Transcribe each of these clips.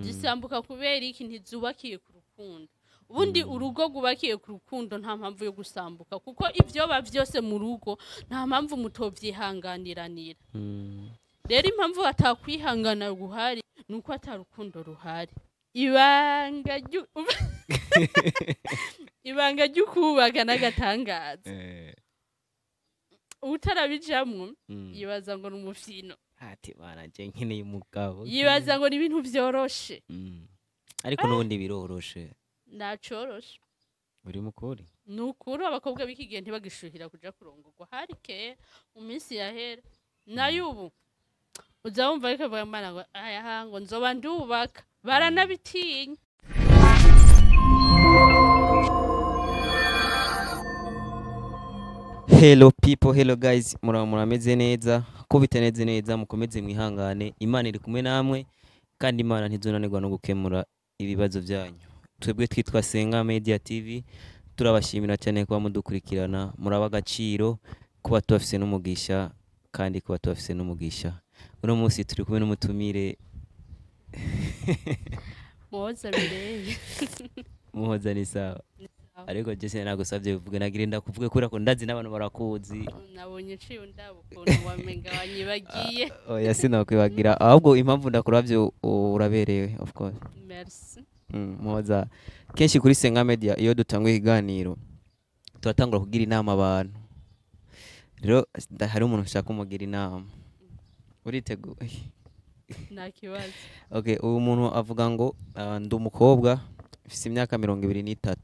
zisambuka kubera iki ntizubakiye ku rukundo ubundi urugo gubakiye ku rukundo nta mpamvu yo gusambuka kuko ivyo byose mu rugo nta mpamvu mutovyihanganiranira rero impamvu atakwihangana guhari nuko atarukundo ruhari ibanga ry'ukubaka n'agatangaza utarabijamwo yibaza ngo n'umufino ati bana je nkeneye umugabo yibaza ngo ni ibintu vyoroshe ariko n'ubundi biroroshe nacoroshe uri mukuri nukuri abakobwa b'ikigihe ntibagishuhira kuja kurongorwa hari kera mu minsi yahera nayo ubu uza wumva ariko bamana ngo aya ngo nzoba ndubaka baranabitinya Hello people, hello guys, murameze neza, ko biteneze neza, mukomeze mwihangane, Imana iri kumwe namwe kandi Imana ntizonanirwa no gukemura ibibazo byanyu. Twebwe twitwa Senga Media TV, turabashimira cyane kuba mudukurikirana, muraba agaciro kuba tubafise n'umugisha kandi kuba tubafise n'umugisha. Uno munsi turi kumwe n'umutumire Muhoza bireye. Muhoza ni sawa. Ariko Jesse nagusavye bivuge nagirinda kuvuge kuri ko ndazi n'abantu barakuzi nabonye ciyo ndabo ukuntu wamenga wanyibagiye oya sinakwibagira ahubwo impamvu ndakuravyo uraberewe of course merci Muhoza kenshi kuri Senga Media iyo dutangwe ikiganiro turatangura kugira inama abantu rero hari umuntu ushaka kumugira inama uriteguye nta kibazo okay uyu muntu avuga ngo ndi umukobwa ufite imyaka 23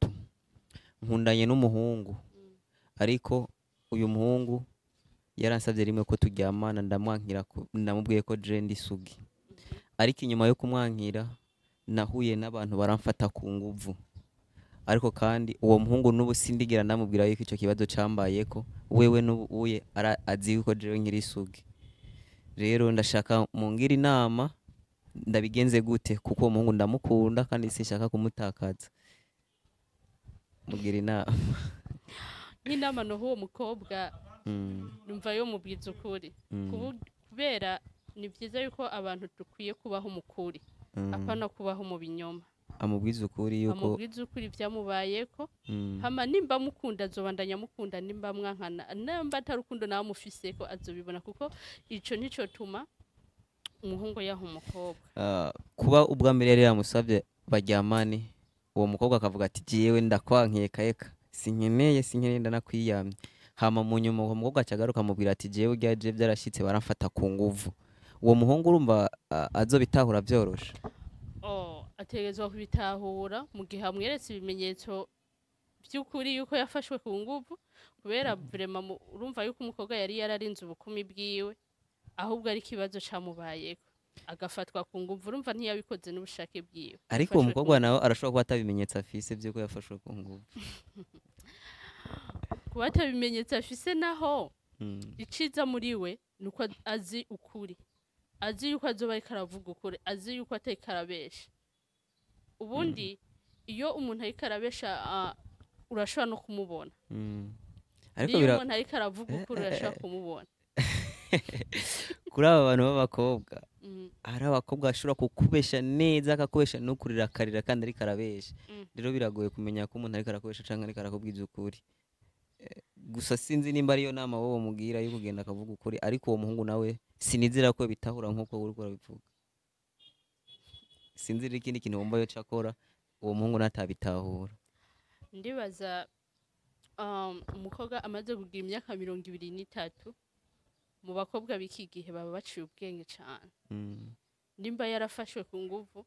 nkundanye n'umuhungu ariko uyu muhungu yaransavye rimwe ko turyamana ndamwankira ndamubwiye ko je ndi sugi ariko inyuma yo kumwankira nahuye n'abantu baramfata ku nguvu ariko kandi uwo muhungu n'ubu sindigira ndamubwira yuko ico kibazo cambayeko wewe n'ubuye azi yuko je nkiri sugi rero ndashaka mungira inama ndabigenze gute kuko uwo muhungu ndamukunda kandi sinshaka kumutakaza mugira inama n'inama no huwo mukobwa numva yo mubwiza ukuri kubera ni byiza yuko abantu dukwiye kubaho mukuri apana kubaho mu binyoma amubwiza ukuri yuko byamubayeko hama nimba mukunda azobandanya mukunda nimba mwankana nimba atarukundo nawe mufiseko azobibona kuko ico nico tuma umuhungu yaho umukobwa kuba ubwa mbere yari yamusavye baryamane uwo mukobwa akavuga ati jewe ndakwankiye kayeka sinkeneye ndanakwiyamye hama mu nyuma uwo mukobwa acagaruka amubwira ati jewe ugyaje byarashitse baramfata ku nguvu uwo muhungu urumva azobitahura byoroshe ategezwa kubitahura mu gihe amweretse ibimenyetso by'ukuri yuko yafashwe ku nguvu kubera vraiment urumva yuko umukobwa yari yararinze ubukumi bwiwe ahubwo ari kibazo camubayeko agafatwa ku nguvu urumva ntiyabikoze n'ubushake bwiwe ariko umukobwa nawe arashobora kuba atabimenyetso afise by'uko yafashwe ku nguvu kuba atabimenyetso afise naho iciza muri we nuko azi ukuri azi yuko azoba ariko aravuga ukuri azi yuko atari karabesha ubundi iyo umuntu ari karabesha urashobora no kumubona ariko iyo umuntu ari karavuga ukuri urashobora kumubona kuri aba bantu b'abakobwa hari abakobwa bashobora kukubesha neza akakubesha n'ukurira akarira kandi ari karabesha rero biragoye kumenya ko umuntu ari karakubesha canke ari karakubwiza ukuri gusa sinzi nimba ariyo nama wowe mubwira yo kugenda akavuga ukuri ariko uwo muhungu nawe sinizira ko bitahura nkuko uri kurabivuga sinzi ikindi kintu wumva yo cakora uwo muhungu natabitahura ndibaza umukobwa amaze kugira imyaka 23 mu bakobwa b'iki gihe baba baciye ubwenge cyane nimba yarafashwe ku nguvu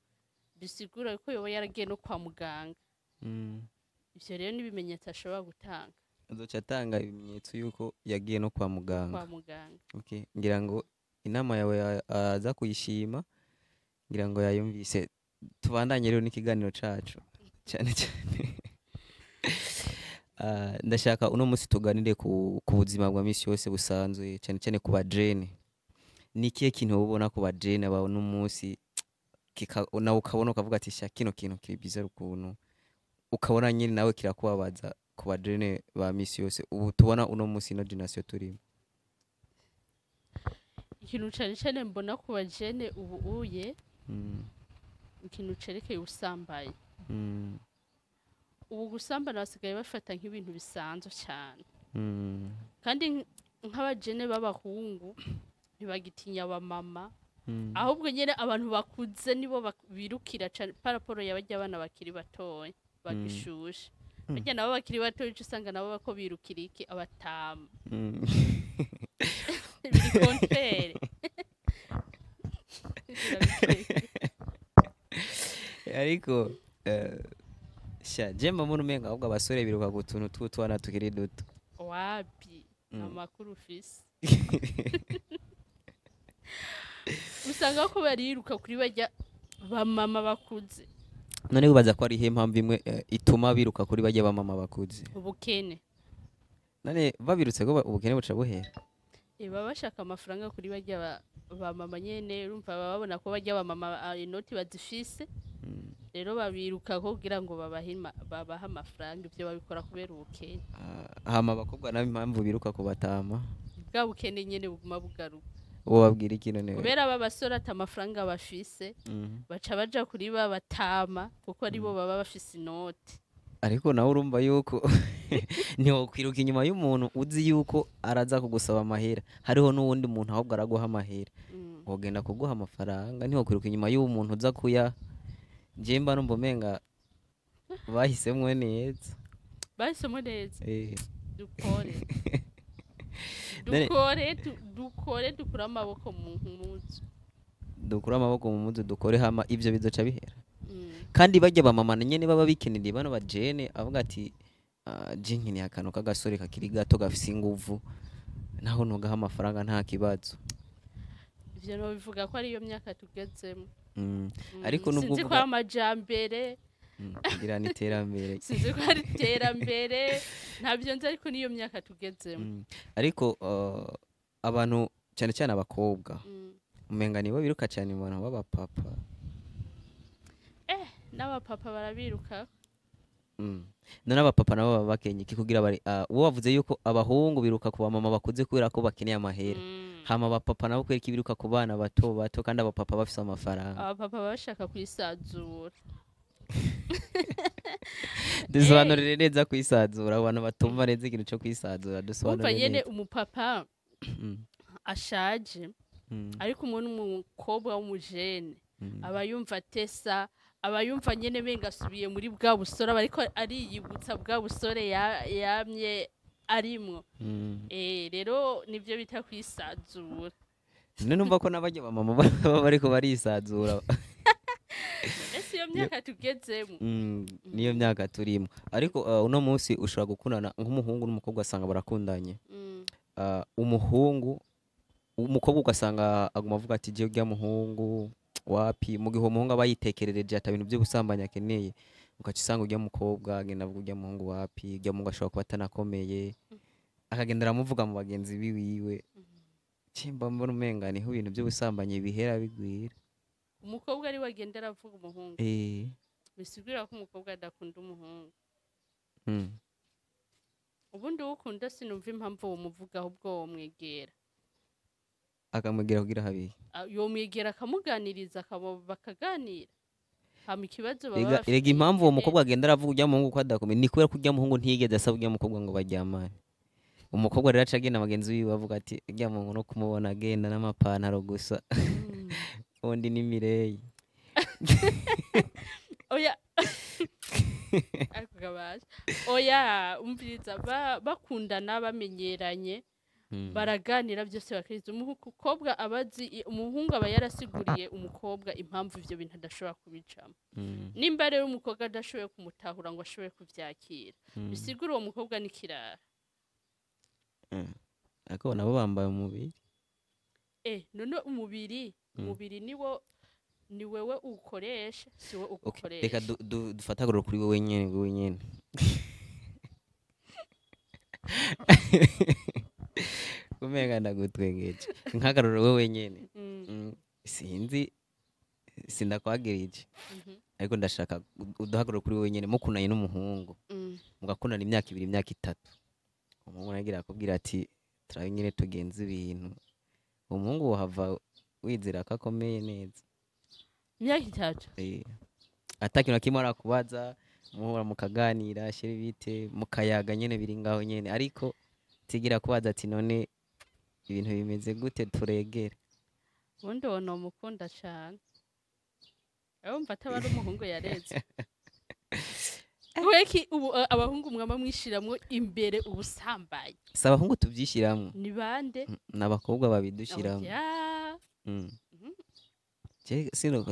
bisigura ko yoba yaragiye no kwa muganga ivyo rero nibimenyetso ashobora gutanga azoca atanga ibimenyetso yuko yagiye no kwa muganga okay ngira ngo inama yawe aza kuyishima ngira ngo yayumvise tubandanye rero n'ikiganiro cacu cyane cyane ndashaka uno munsi tuganire ku buzima bwa misi yose busanzwe cyane cyane ku bajene nikiye kintu ubona ku bajene aba uno munsi nawe ukabona ukavuga ati sha kino kintu kibiza rukuntu ukabona nyine nawe kirakubabaza ku bajene ba misi yose ubu tubona uno munsi no generation turimo ikintu cyane cyane mbona ku bajene ubu uye ikintu cerekeye ubusambanyi. Mm. Ubu gusambana basigaye bafata nk'ibintu bisanzwe cyane, Mm. kandi nk'abajene b'abahungu ntibagitinya abamama, Mm. ahubwo nyine abantu bakuze nibo birukira cyane paraporo y'abajya abana bakiri batoya bagishushe. Bajya nabo bakiri batoya uca usanga nabo bako birukira iki abatama. Mm. Biri kontere. ariko sha jemba muri umenga ahubwo abasore biruka ku tuntu tw'utwana tukiri duto. Wapi amakuru ufise usanga ko bariruka kuri bajya bamama bakuze. None wibaza ko ari impamvu imwe ituma biruka kuri bajya bamama bakuze? Ubukene. None babirutse ko ubukene buca buhera? Baba bashaka amafaranga kuri bajya bamama nyene, urumva baba babona ko bajya bamama inoti bazifise, rero babiruka kugira ngo babahe amafaranga. Ibyo babikora kubera ubukene. Hama abakobwa nabo impamvu biruka ku batama? Bwa bukene nyene buguma bugaruka. Uwo babwira iki none? Kubera aba basore ata amafaranga bafise, baca baja kuri ba batama kuko aribo baba bafise inoti. Ariko nawe urumva yuko ntiwokwiruka inyuma y'umuntu uzi yuko araza kugusaba amahera, hariho n'uwundi muntu ahubwo araguha amahera, wogenda kuguha amafaranga. Ntiwokwiruka inyuma y'umuntu uza kuya. Jemba numva umenga bahisemwe neza. Bahisemwe neza. Dukore amaboko mu mpuzu. Dukure amaboko mu mpuzu dukore hama ivyo bizoca bihera. Kandi bajya bamama nyene baba bikeneye bano bajene avuga ati jinki ni akantu k'agasore kakiri gato gafise inguvu, naho nogaha amafaranga nta kibazo. Ivyo no bivuga ko ari yo myaka tugezemo. Ariko nubwo sinzi ko amajambere kugira ni terambere. Sinzi ko ari terambere ntabyo nzi, ariko niyo myaka tugezemo. Ariko abantu cyane cyane abakobwa umenga nibo biruka cyane mu bantu baba papa. N'abapapa barabiruka. None abapapa nabo baba bakenye iki kugira bari uwo wavuze yuko abahungu biruka ku bamama bakuze kubera ko bakeneye amahera. Hama abapapa nabo kwereka ibiruka ku bana bato bato kandi abapapa bafise amafaranga. Abapapa bashaka kwisazura. Dusobanurire neza kwisazura, abantu batumva neza ikintu cyo kwisazura. Dusobanurire neza. Nyene umupapa ashaje ariko umuntu umukobwa w'umujene aba yumva tesa, aba yumva nyene benga asubiye muri bwa busore, ariko ariyibutsa bwa busore yamye arimwo. Rero nivyo bita kwisazura. None numva ko nabajya bamama baba bariko barisazura. Ese iyo myaka tugezemo. Niyo myaka turimo. Ariko uno munsi ushobora gukundana nk'umuhungu n'umukobwa asanga barakundanye. Umukobwa ugasanga aguma avuga ati je ujya muhungu wapi, mu gihe umuhungu aba yitekerereje ata bintu byo gusambanya akeneye, ugaca usanga ujya mukobwa agenda avuga ujya muhungu wapi, ujya muhungu ashobora kuba atanakomeye, akagenda aramuvuga mu bagenzi biwiwe. Cimba mbona umenga niho ibintu byo gusambanya bihera bigwira. Umukobwa ari wagenda aravuga umuhungu. Bisigura ko umukobwa adakunda umuhungu. Ubundi ukunda sinumva impamvu umuvuga ahubwo womwegera. Akamwegera kugira habi. Yomwegera akamuganiriza bakaganira. Hama ikibazo baba bafite. Erega impamvu uwo mukobwa agenda aravuga ujya muhungu ko adakomeye ni kubera ko ujya muhungu ntiyigeze asaba ujya mukobwa ngo baryamane. Umukobwa rero aca agenda abagenzi biwe bavuga ati ujya muhungu no kumubona agenda n'amapantaro gusa. Undi ni Mireille. Oya. Ariko gabaje. Oya umviriza bakundana bamenyeranye. Baraganira byose bakiriza. Umukobwa abazi umuhungu aba yarasiguriye umukobwa impamvu ivyo bintu adashobora kubicamo. Nimba rero umukobwa adashoboye kumutahura ngo ashoboye kuvyakira, bisigura uwo mukobwa ni kirara. Ariko nabo bambaye umubiri. None umubiri ni wewe ukoresha, siwe ukoresha. Reka dufatagura kuri wewe nyene. Kumenga ndagutwengeje. Nkagarura wewe nyene. Sinzi sindakwagirije. Ariko ndashaka uduhagura kuri wewe nyene mukundanye n'umuhungu. Mugakundana imyaka 2 imyaka 3. Umuhungu nagira akubwira ati turabe nyene tugenze ibintu. Umuhungu wohava wizira akakomeye neza. imyaka itatu atakintu na kimwe arakubaza muhora mukaganira shira bite mukayaga nyene biri ngaho nyene ariko tigira kubaza ati none ibintu bimeze gute turegere ubundi uwo nomukunda cane urumva ataba ari umuhungu yareze weki ubu abahungu mwama mwishiramwo imbere ubusambanyi si abahungu tuvyishiramwo ni bande n'abakobwa babidushiramwo ya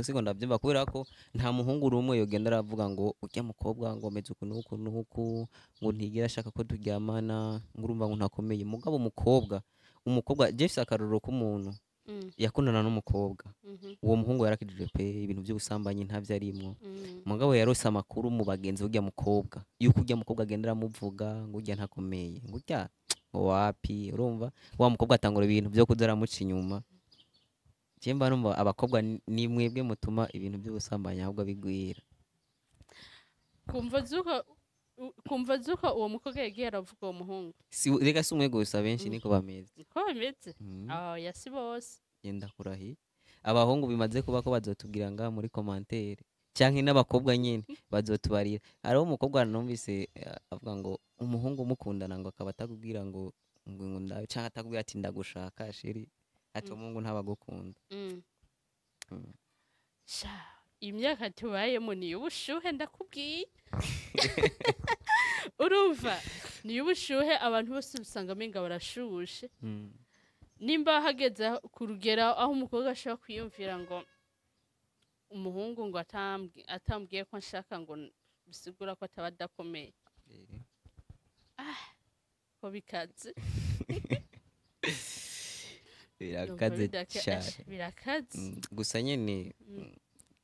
siko ndavyumva kubera ko nta muhungu rumwe yogenda aravuga ngo urya mukobwa ngo ameze uku n'uku n'uku ngo ntigira ashaka ko turyamana ngo urumva ngo ntakomeye mugabo umukobwa Jeff akarorero k'umuntu yakundana n'umukobwa uwo muhungu yarakijije pe ibintu by'ubusambanyi ntavyo arimwo mugabo yarose amakuru mu bagenzi urya mukobwa yuko urya mukobwa agenda aramuvuga ngo urya ntakomeye ngo urya wapi urumva wa mukobwa atangura ibintu vyo kuza aramuca inyuma Jemba numva abakobwa ni mwebwe mutuma ibintu by'ubusambanyi ahubwo bigwira kumva zuko uwo mukobwa yagiye aravuga uwo muhungu reka si umwe gusa benshi niko bameze niko bameze yasi bose yenda kurahi abahungu bimaze kuba ko bazotubwira ngaha muri commentaire canke n'abakobwa nyene bazotubarira hariho umukobwa numvise avuga ngo umuhungu umukundana ngo akaba atakubwira ngo ndawe canke atakubwira ati ndagushaka sheri ati umungu ntabagukunda sha imyaka tubayemo ni ubushuhe ndakubwiye urumva ni ubushuhe abantu bose usanga amenga barashushe nimba hageze ku rugero aho umukobwa ashobora kwiyumvira ngo umuhungu ngo atambwiye ko nshaka ngo bisigura ko ataba adakomeye ko bikaze birakaze cyane birakaze gusa nyene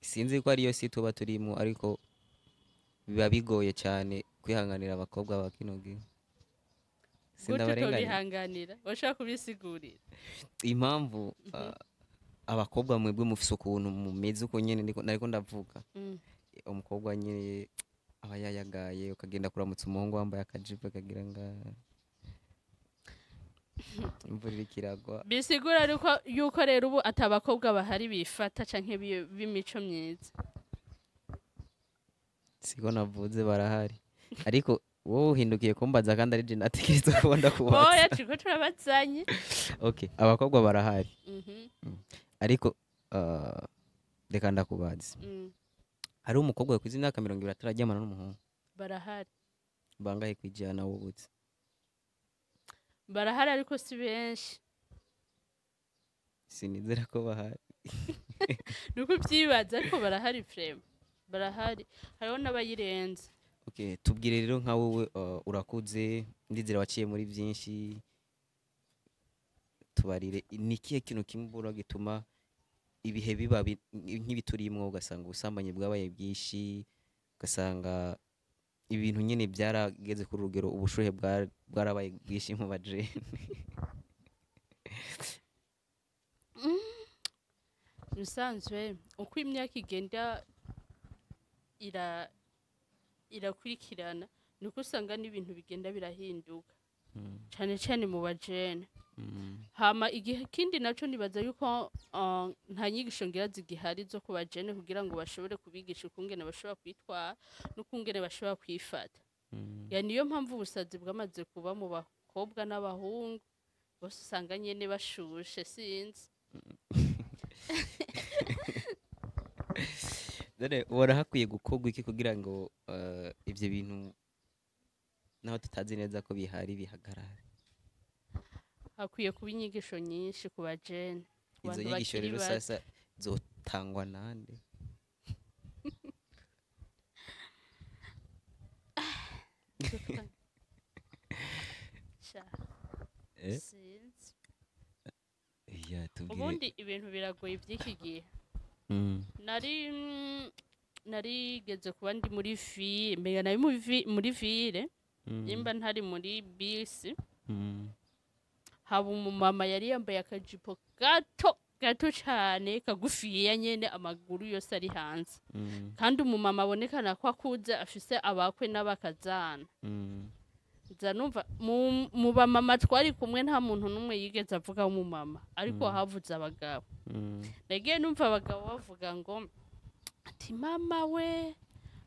sinzi ko ariyo si tuba turimo ariko biba bigoye cyane kwihanganira abakobwa ba kino gihe sindabarenganira bashaka kubisigurira impamvu abakobwa mwebwe mufise ukuntu mumeze uko nyene nariko ndavuga umukobwa nyene aba yayagaye ukagenda kuramutsa umuhungu wambaye akajipo kagira nga imvura irikiragwa bisigura yuko rero ubu atabakobwa bahari bifata canke b'imico myiza siko navuze barahari ariko wowe uhindukiye kumbaza kandi ari je natekereza ko ndakubaza oya turiko turabazanye okay abakobwa barahari ariko reka ndakubaza hari umukobwa kwiza imyaka 20 atararyamana n'umuhungu barahari bangahe kwijana wubutse barahari ariko si benshi sinizera ko bahari nuko byibaza ariko barahari frame barahari hariho n'abayirenze okay tubwire rero nka wowe urakuze ndizera waciye muri byinshi tubarire nikiye kintu kimbura gituma ibihe biba nk'ibiturimwo ugasanga ubusambanyi bwabaye bwishi ugasanga ibintu nyene byarageze ku rugero ubushuhe bwarabaye bwishi mu bajene bisanzwe uko imyaka igenda irakurikirana niko usanga n'ibintu bigenda birahinduka cyane cyane mu bajene hama igihe kindi naco nibaza yuko nta nyigisho ngira zigihari zo ku bajene kugira ngo bashobore kubigisha ukungene bashobora kwitwara n'ukungene bashobora kwifata ya niyo mpamvu ubusazi bwamaze kuba mu bakobwa n'abahungu bose usanga nyene bashushe sinzi dore ubona hakwiye gukorwa iki kugira ngo ivyo bintu naho tutazi neza ko bihari bihagarare hakwiye kuba inyigisho nyinshi ku bajene izo nyigisho rero sasa zotangwa nande sinzi ubundi ibintu biragoye by'iki gihe narigeze kuba ndi muri ville mbega nari muri ville nimba ntari muri bisi haba umumama yari yambaye akajipo gato cyane kagufiya nyene amaguru yose ari hanze kandi umumama abonekana ko akuze afise abakwe n'abakazana nza numva mu bamama twari kumwe nta muntu n'umwe yigeze avuga umumama ariko havuze abagabo nagiye numva abagabo bavuga ngo ati mama we,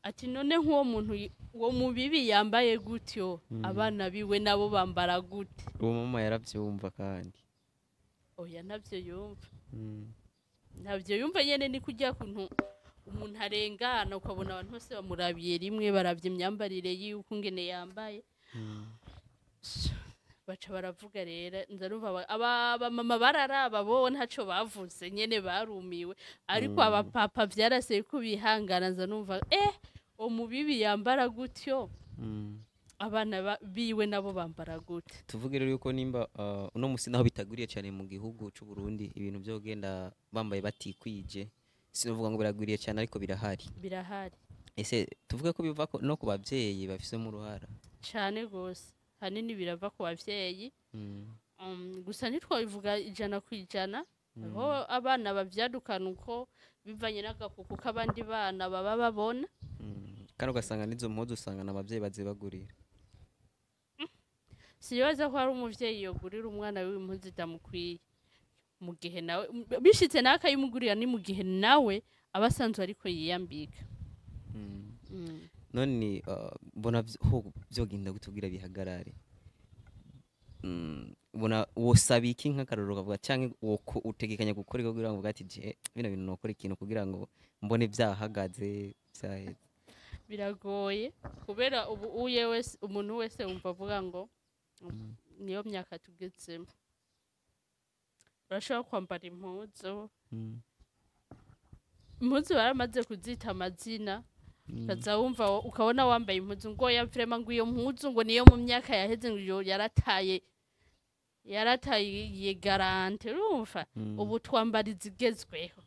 ati none nk'uwo muntu uwo mubibi yambaye gutyo abana biwe nabo bambara gute? uwo mama yaravyumva kandi Oya ntabyo yumva, ntabyo yumva nyene. ni kujya kuntu umuntu arengana ukabona abantu bose bamurabiye rimwe, baravye imyambarire yiwe ukungene yambaye, baca baravuga rero. nzarumva aba mama bararaba bo ntaco bavuze nyene, barumiwe. Ariko abapapa vyaraseye ko bihangana. nzanumva umubibi yambara gutyo abana biwe nabo bambara gute? tuvuge rero yuko nimba uno musi naho bitagwiriye cyane mu gihugu c'u Burundi, ibintu byo genda bambaye batikwije, sinovuga ngo biragwiriye cyane ariko birahari. Ese tuvuge ko biva no ku bavyeyi bafisemo uruhara cane gose, hanini birava ku bavyeyi. Gusa ntitwabivuga 100%, aho abana bavyadukana uko bivanye n'agakuku k'abandi bana baba babona. kandi ugasanga n'izo mpuzu usanga n'abavyeyi bazibagurira. Siyoza ko hari umuvyeyi yogurira umwana wiwe impuzu idamukwiye, mu gihe nawe bishitse nakayimugurira, ni mu gihe nawe abasanzwe ariko yiyambika. none mbona ho vyogenda gutubwira bihagarare. Ubona wosaba iki nk'akarorero kavuga canke utegekanya gukora kugira ngo ugati je bino bintu nokora ikintu kugira ngo mbone vyahagaze vyaheze? Biragoye kubera ubu uye wese, umuntu wese umva avuga ngo niyo myaka tugezemo, urashobora kwambara impuzu baramaze kuzita amazina, ukaza wumva ukabona wambaye impuzu ngo ya vrema ngo iyo mpuzu ngo niyo mu myaka yaheze ngo yarataye garante. urumva ubu twambara izigezweho.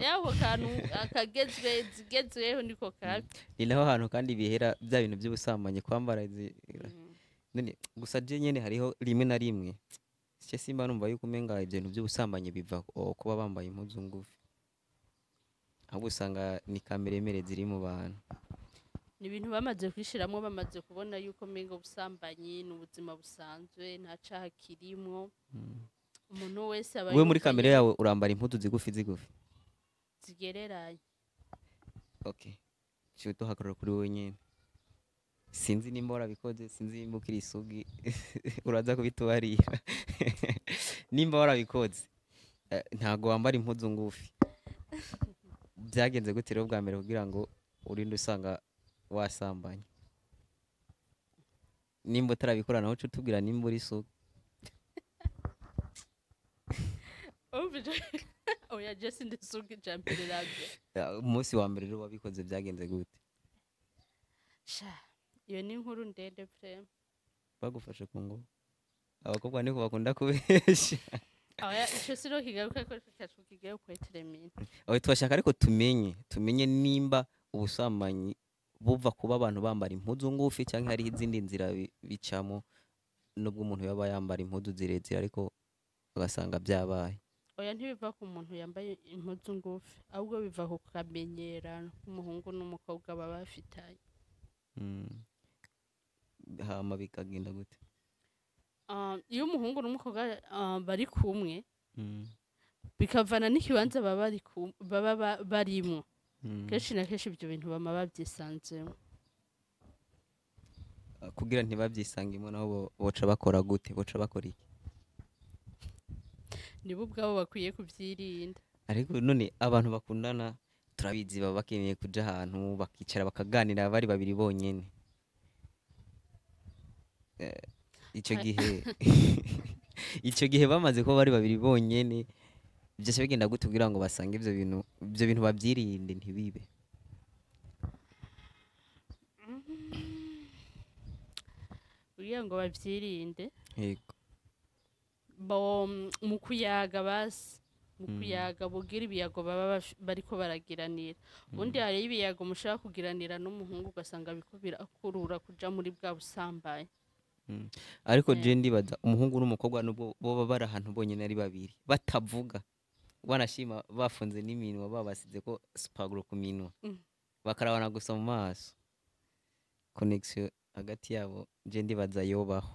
Yabo kantu zigezweho niko kabi. Ni naho hantu kandi bihera bya bintu by'ubusamanye kwambara none gusa je nyene hariho rimwe na rimwe cyo simba numva yuko umenga ibyo bintu by'ubusamanye biva kuba bambaye impuzu ngufi, ahubwo usanga ni kameremere ziri mu bantu. Ni ibintu bamaze kwishiramwo, bamaze kubona yuko mengo busambanyi n'ubuzima busanzwe nta caha kirimwo. Umuntu wese aba we muri kamere yawe urambara impuzu zigufi zigereranye. Okay, cyo hakorera kuri wowe nyene. Sinzi nimba warabikoze, sinzi nimba ukiri isugi uraza kubitubarira. Nimba warabikoze ntago wambara impuzu ngufi, byagenze gute rero bwa mbere kugira ngo urinde usanga wasambanye? Nimba utarabikora naho cyo tubwira nimba uri isugi. Oya just in the sugi jampere rabye. Umunsi wa mbere rero wabikoze byagenze gute? Iyo ni inkuru ndende frame. Bagufashe ku ngo abakobwa niko bakunda kubesha. Oya ico siro kigaruka ko kigaye kweteremina. Oya twashaka ariko tumenye nimba ubusambanyi buva kuba abantu bambara impuzu ngufi cyangwa hari izindi nzira bicamo, nubwo umuntu yaba yambara impuzu zirezire ariko ugasanga byabaye. Oya ntibiva ku muntu yambaye impuzu ngufi, ahubwo biva ku kamenyerano umuhungu n'umukobwa baba bafitanye. Hama bikagenda gute? Iyo umuhungu n'umukobwa bari kumwe, bikavana n'ikibanza baba barimo. Kenshi na kenshi ibyo bintu bama babyisanzemo. Kugira ntibabyisangemo naho boca bakora gute? Boca bakora iki? Nibo ubwabo bakwiye kubyirinda. Ariko none abantu bakundana turabizi baba bakeneye kuja ahantu bakicara bakaganira bari babiri bonyene. Ico gihe bamaze ko bari babiri bonyene, byose bigenda gute kugira ngo basange ibyo bintu babyirinde ntibibe? Kugira ngo babyirinde, yego, mu kuyaga basi, mu kuyaga bugira ibiyago baba bariko baragiranira. Ubundi hari ibiyago mushaka kugiranira n'umuhungu ugasanga biko birakurura kuja muri bwa busambaye. Ariko je ndibaza umuhungu n'umukobwa nubwo boba bari ahantu bonyene ari babiri batavuga, wanashima bafunze n'iminwa babasize ko spagro ku minwa, bakarabana gusa mu maso, connection hagati yabo je ndibaza yobaho.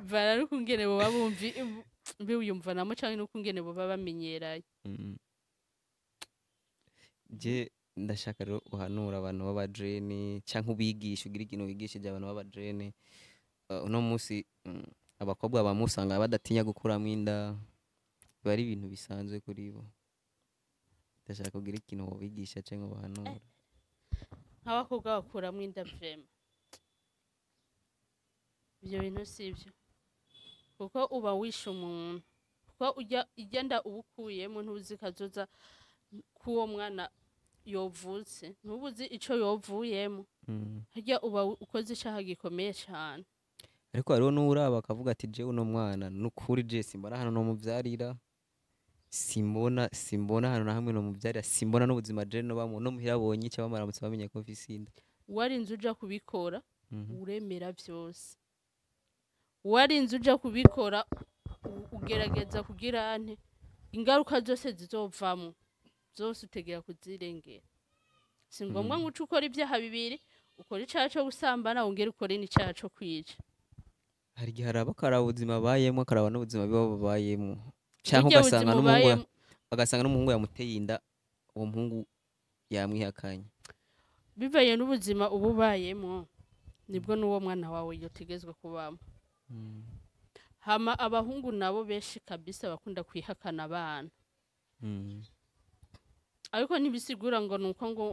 Bararukungene bo babumvi biwiyumvanamo canke nuko ingene boba bamenyeraye. je ndashaka rero uhanura abantu b'abajene canke ubigisha ugira ikintu wigishije abantu b'abajene uno munsi abakobwa bamusanga badatinya gukuramwo inda biba ari ibintu bisanzwe kuri bo ndashaka kugira ikintu wobigisha canke ubahanura nk'abakobwa bakuramwo inda vrema ivyo bintu sivyo kuko uba wishe umuntu kuko ugenda ubukuyemo ntuzi kazoza k'uwo mwana yovutse ntubuzi ico yovuyemo harya uba ukoze icaha gikomeye cane ariko hariho n'uraba akavuga ati je uno mwana nukuri je simbona hano no muvyarira simbona hano na hamwe no muvyarira simbona n'ubuzima je no bamwe no muhira bonye cyo bamaramutse bamenye ko mfise inda warinze uja kubikora uremera vyose warinze uja kubikora ugerageza kugira ante ingaruka zose zizovamo zose utegera kuzirengera si ngombwa ngo uce ukora ibyaha bibiri ukora icaha co gusambana wongere ukore n'icaha co kwica hari igihe haraba akaraba ubuzima bayemo akaraba n'ubuzima biba babayemo canke ugasanga n'umuhungu yamuteye inda uwo muhungu yamwihakanye bivaye n'ubuzima uba ubayemo nibwo n'uwo mwana wawe yotegezwa kubamo hama abahungu nabo benshi kabisa bakunda kwihakana abana ariko ntibisigura ngo nuko ngo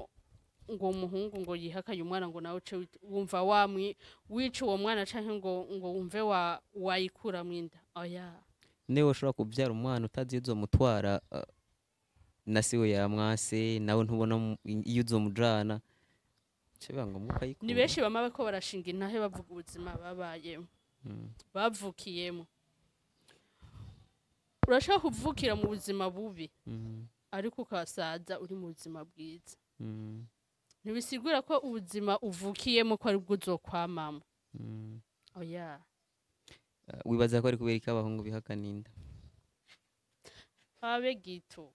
umuhungu ngo yihakanye umwana ngo nawe uce wumva wica uwo mwana canke ngo wumve wayikuramwo inda oya niwe ushobora kuvyara umwana utazi iyo uzomutwara na siwe yamwase nawe ntubona iyo uzomujana cebe ngo mukayikura ni benshi bama bako barashinga intahe bavuga ubuzima babayemo bavukiyemo urashaka kuvukira mu buzima bubi ariko ukasaza uri mu buzima bwiza ntibisigura ko ubuzima uvukiyemo ko ari bwo uzokwamamo oya wibaza ko ari kubera iki abahungu bihakana inda abe gito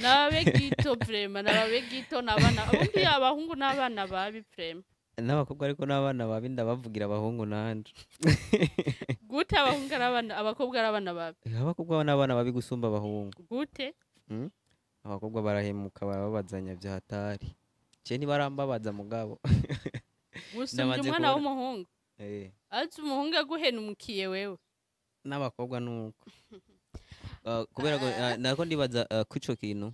nabe gito vrema nabe gito nabana ubundi abahungu n'abana babi vrema n'abakobwa ariko n'abana babi ndabavugira abahungu nanje gute abahungu n'abana abakobwa n'abana babi abakobwa n'abana babi gusumba abahungu gute abakobwa barahemuka barababazanya bya hatari je ntibarambabaza mugabo gusumbya umwana w'umuhungu azi umuhungu aguhenukiye wewe n'abakobwa nuko kubera ko nako ndibaza kwico kintu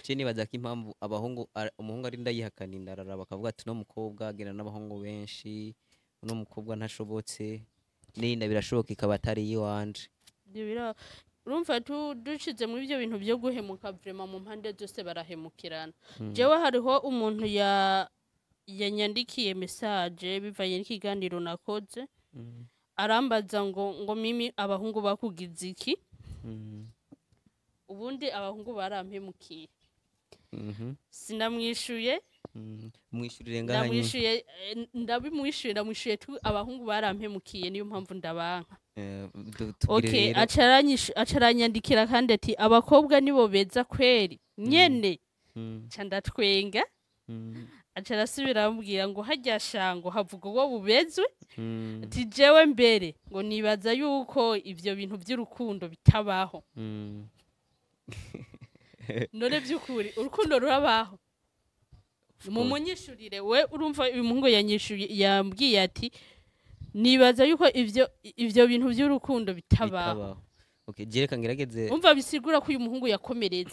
je nibaza ko impamvu abahungu umuhungu ari ndayihakana indarara bakavuga ati no mukobwa agena n'abahungu benshi no mukobwa ntashobotse n'inda birashoboka ikaba atari yiwanje urumva ducize mu ibyo bintu byo guhemuka vrema mu mpande zose barahemukirana jewe hariho umuntu yanyandikiye message bivanye n'ikiganiro nakoze arambaza ngo mimi abahungu bakugize iki ubundi abahungu barampemukiye sinamwishuye mwishurire ngahanye ndabimwishuye tu abahungu barampemukiye niyo mpamvu ndabanka okay acaranyandikira kandi ati abakobwa nibo beza kweri nyene ca ndatwenga acarasubira amubwira ngo harya shango havuga uwo bubezwe ati jewe mbere ngo nibaza yuko ivyo bintu by'urukundo bitabaho none by'ukuri urukundo rurabaho mu munyishurire we urumva uyu muhungu yanyishuye yambwiye ati nibaza yuko ivyo bintu by'urukundo bitabaho okay jereka ngerageze umva bisigura ko uyu muhungu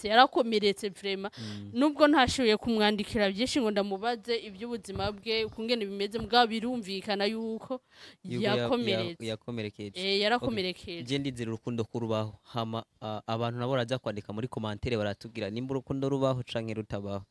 yarakomeretse vrema nubwo ntashoboye kumwandikira byinshi ngo ndamubaze iby'ubuzima bwe ukungene bimeze mugabo birumvikana yuko yakomerekeje yarakomerekeje je ndizira urukundo kurubaho hama abantu nabo baraza kwandika muri commentaire baratubwira nimba urukundo rubaho canke rutabaho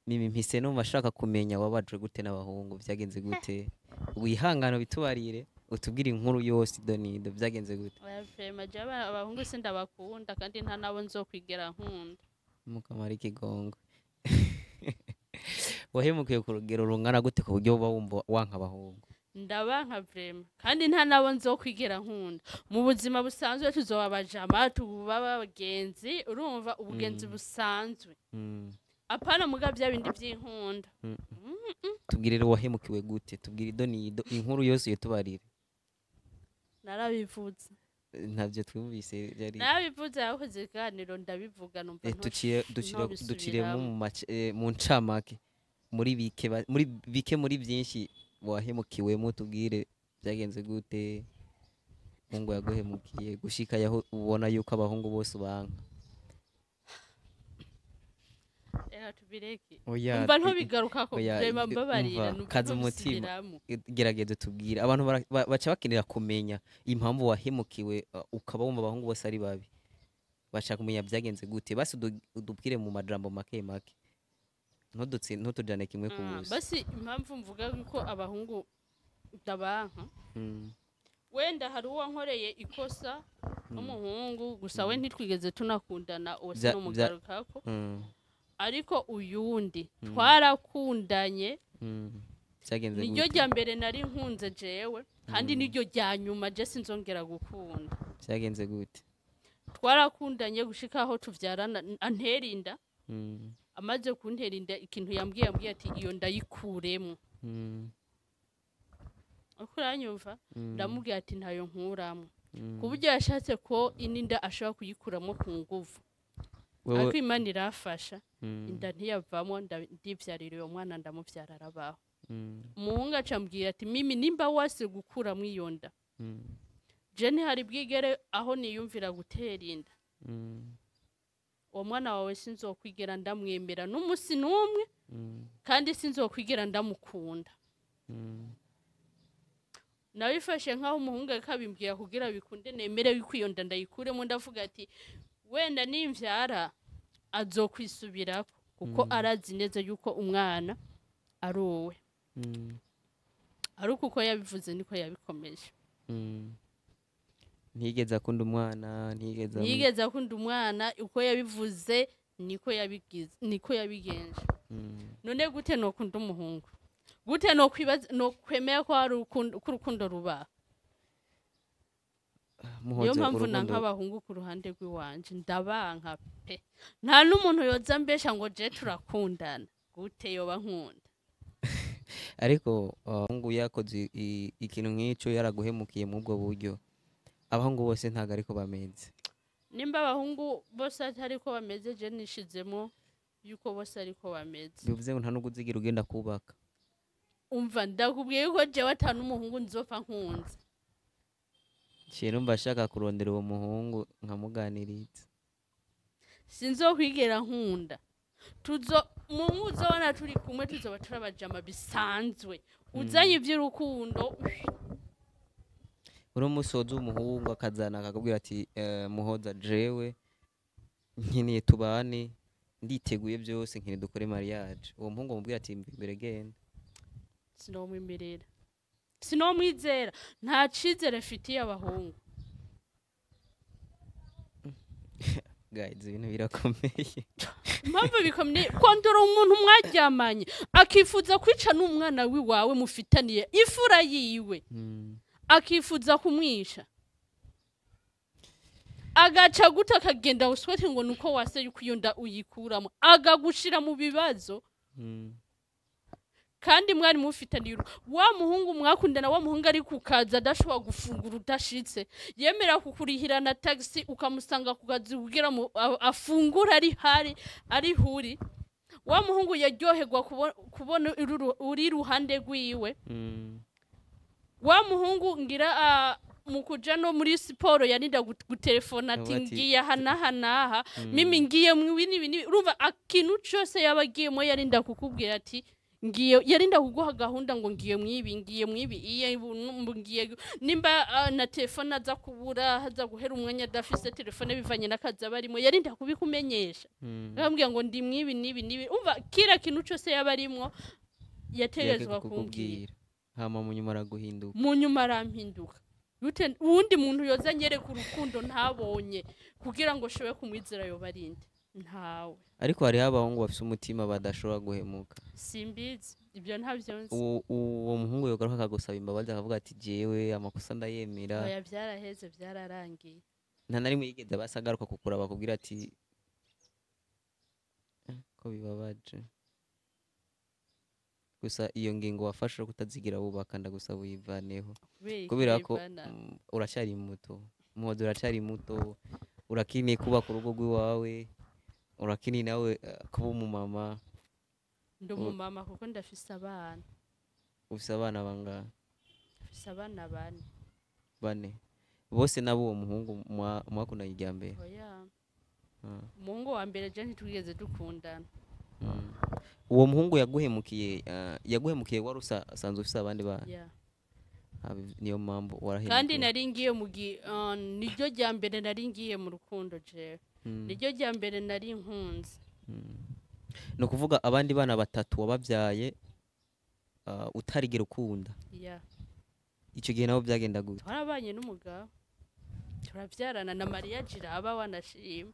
mimi mpise numva ashaka kumenya wabajwe gute n'abahungu byagenze gute wihangano bitubarire utubwira inkuru yose donido byagenze gute vrema jaba abahungu sindabakunda kandi nta nabo nzokwigera nkunda mukamara ikigongo wahemukiye ku rugero rungana gute ku buryo uba wumva wanka abahungu ndabanka vrema kandi nta nabo nzokwigera nkunda mu buzima busanzwe tuzoba abajama tuba abagenzi urumva ubugenzi busanzwe apana muga bya bindi by'inkunda tubwirire wahemukiwe gute tubwire idonido inkuru yose yotubarire narabivuze ntavyo twumvise byari narabivuze yakoze ikiganiro ndabivuga numva duciremo mu ncamake muri bike muri byinshi wahemukiwemo tubwire byagenze gute mungu yaguhemukiye gushika yaho ubona yuko abahungu bose banka tubireke Oya, umva ntubigaruka ko oya, reba mbabarira umva, kaza umutima. ntubisubiramo. gerageza tubwire abantu baca bakenera kumenya impamvu wahemukiwe ukaba wumva abahungu bose ari babi bashaka kumenya byagenze gute basi udubwire mu majambo make make ntutujane kimwe ku busa basi impamvu mvuga yuko abahungu ndabanka Mm, wenda hari uwo nkoreye ikosa n'umuhungu gusa we ntitwigeze tunakundana uwo Bya- sinumugarukako mm, ariko uyundi twarakundanye mm. byagenze niryo gute rya mbere nari nkunze jewe kandi niryo rya nyuma je sinzongera gukunda byagenze gute twarakundanye gushika aho tuvyarana antera inda Mm, amaze kuntera inda ikintu yambwiye ati iyo ndayikuremo mm, uko uranyumva ndamubwira ati ntayo nkuramo mm. ku buryo yashatse ko ininda ashobora kuyikuramo ku nguvu ariko imana irafasha inda ntiyavamo ndivyarira uyo mwana ndamuvyara arabaho umuhungu acambwira ati mimi nimba wase gukuramo iyo nda je ntihari bwigere aho niyumvira gutera inda uwo mwana wawe sinzokwigera ndamwemera n'umusi n'umwe kandi sinzokwigera ndamukunda nabifashe nk'aho umuhungu akabimbwira kugira bikunde nemere yuko iyo nda ndayikuremo ndavuga ati wenda nimvyara azokwisubirako kuko arazi neza yuko umwana ari uwe ariko uko yabivuze niko yabikomeje ntigeze akunda umwana ntiyigeze akunda umwana uko yabivuze niko yabigenje none gute nokunda umuhungu gute no kwemera ko hari urukundo ruba niyo mpamvu nanka abahungu ku ruhande rw'iwanje ndabanka pe nta n'umuntu yoza mbesha ngo je turakundana gute yoba nkunda ariko abahungu yakoze ikintu nk'icyo yaraguhemukiye mu ubwo buryo abahungu bose ntago ariko bameze nimba abahungu bose ariko bameze je nishizemo yuko bose ariko bameze bivuze ngo nta nubwo uzigira ugenda kubaka umva ndakubwiye yuko jewe ata n'umuhungu nzopfa nkunze numva ashaka kurondera uwo muhungu nkamuganiriza sinzokwigera nkunda muhungu uzobona turi kumwe tuzoba turabajama bisanzwe uzanye ivy'urukundo uri umusozi w'umuhungu akazana akakubwira ati muhoza jewe nkeneye tubane nditeguye byose nkeneye dukore mariage uwo muhungu amubwira ati imbere genda sinomwemerera sinomwizera nta cizere mfitiye abahungu guys ibintu birakomeye impamvu bikomeye kwandura umuntu mwaryamanye akifuza kwica n'umwana wiwawe mufitaniye ifura yiwe akifuza kumwisha agaca guta akagenda uswete ngo nuko wase yuko iyo nda uyikuramo agagushira mu bibazo kandi mwari mufitaniye wa muhungu mwakundana wa muhungu ari kukaza adashobora gufungura udashitse yemera kukurihira na taxi ukamusanga kukazi kugira afungura ari huri wa muhungu yaryoherwa kubona uri ruhande rwiwe wa muhungu ngira mukuja no muri siporo yarinda gutelefona ati ngiye hanaha mimi ngiye mwini urumva akintu cyose yabagiyemo yarinda kukubwira ati ngiye yarinda kuguha gahunda ngo ngiye mwibi iye ngiye nimba na telefone aza kubura haza guhera umwanya adafise telefone bivanye n'akazi abarimo yarinda kubikumenyesha akambwira ngo ndi mwibi umva kira kintu cyose yabarimo yategezwa kumbwira hama munyuma araguhinduka munyuma arampinduka uwundi muntu yoza nyereka urukundo ntabonye kugira ngo shobe kumwizera yo barinde ntawe ariko hari abahungu bafite umutima badashobora guhemuka simbizi ibyo ntavyonzi uwo muhungu yogaruka akagusaba imbabazi akavuga ati jewe amakosa ndayemera oya byaraheze byararangiye nta na rimwe yigeze basagaruka kukuraba bakubwira ati ko bibabaje gusa iyo ngingo wafashe yo kutazigira wubaka ndagusaba uyivaneho kubera kubera ko ikibivana uracyari muto umuhodo uracyari muto urakeneye kubaka urugo rw'iwawe urakeneye nawe kuba umumama ndi umumama kuko ndafise abana ufise abana bangahe mfise abana bane bane bose nabo uwo muhungu mwakundanye irya mbere oya umuhungu wa mbere je ntitwigeze dukundana uwo muhungu yaguhemukiye wari usanzwe ufise abandi bana yeah. niyo mpamvu warahemukiwe kandi nari ngiye niryo rya mbere nari ngiye mu rukundo jewe niryo rya mbere nari nkunze ni ukuvuga abandi bana batatu wababyaye utarigera ukunda yeah. icyo gihe nabo byagenda gute twarabanye n'umugabo turabyarana na Maria Jiraba wanashima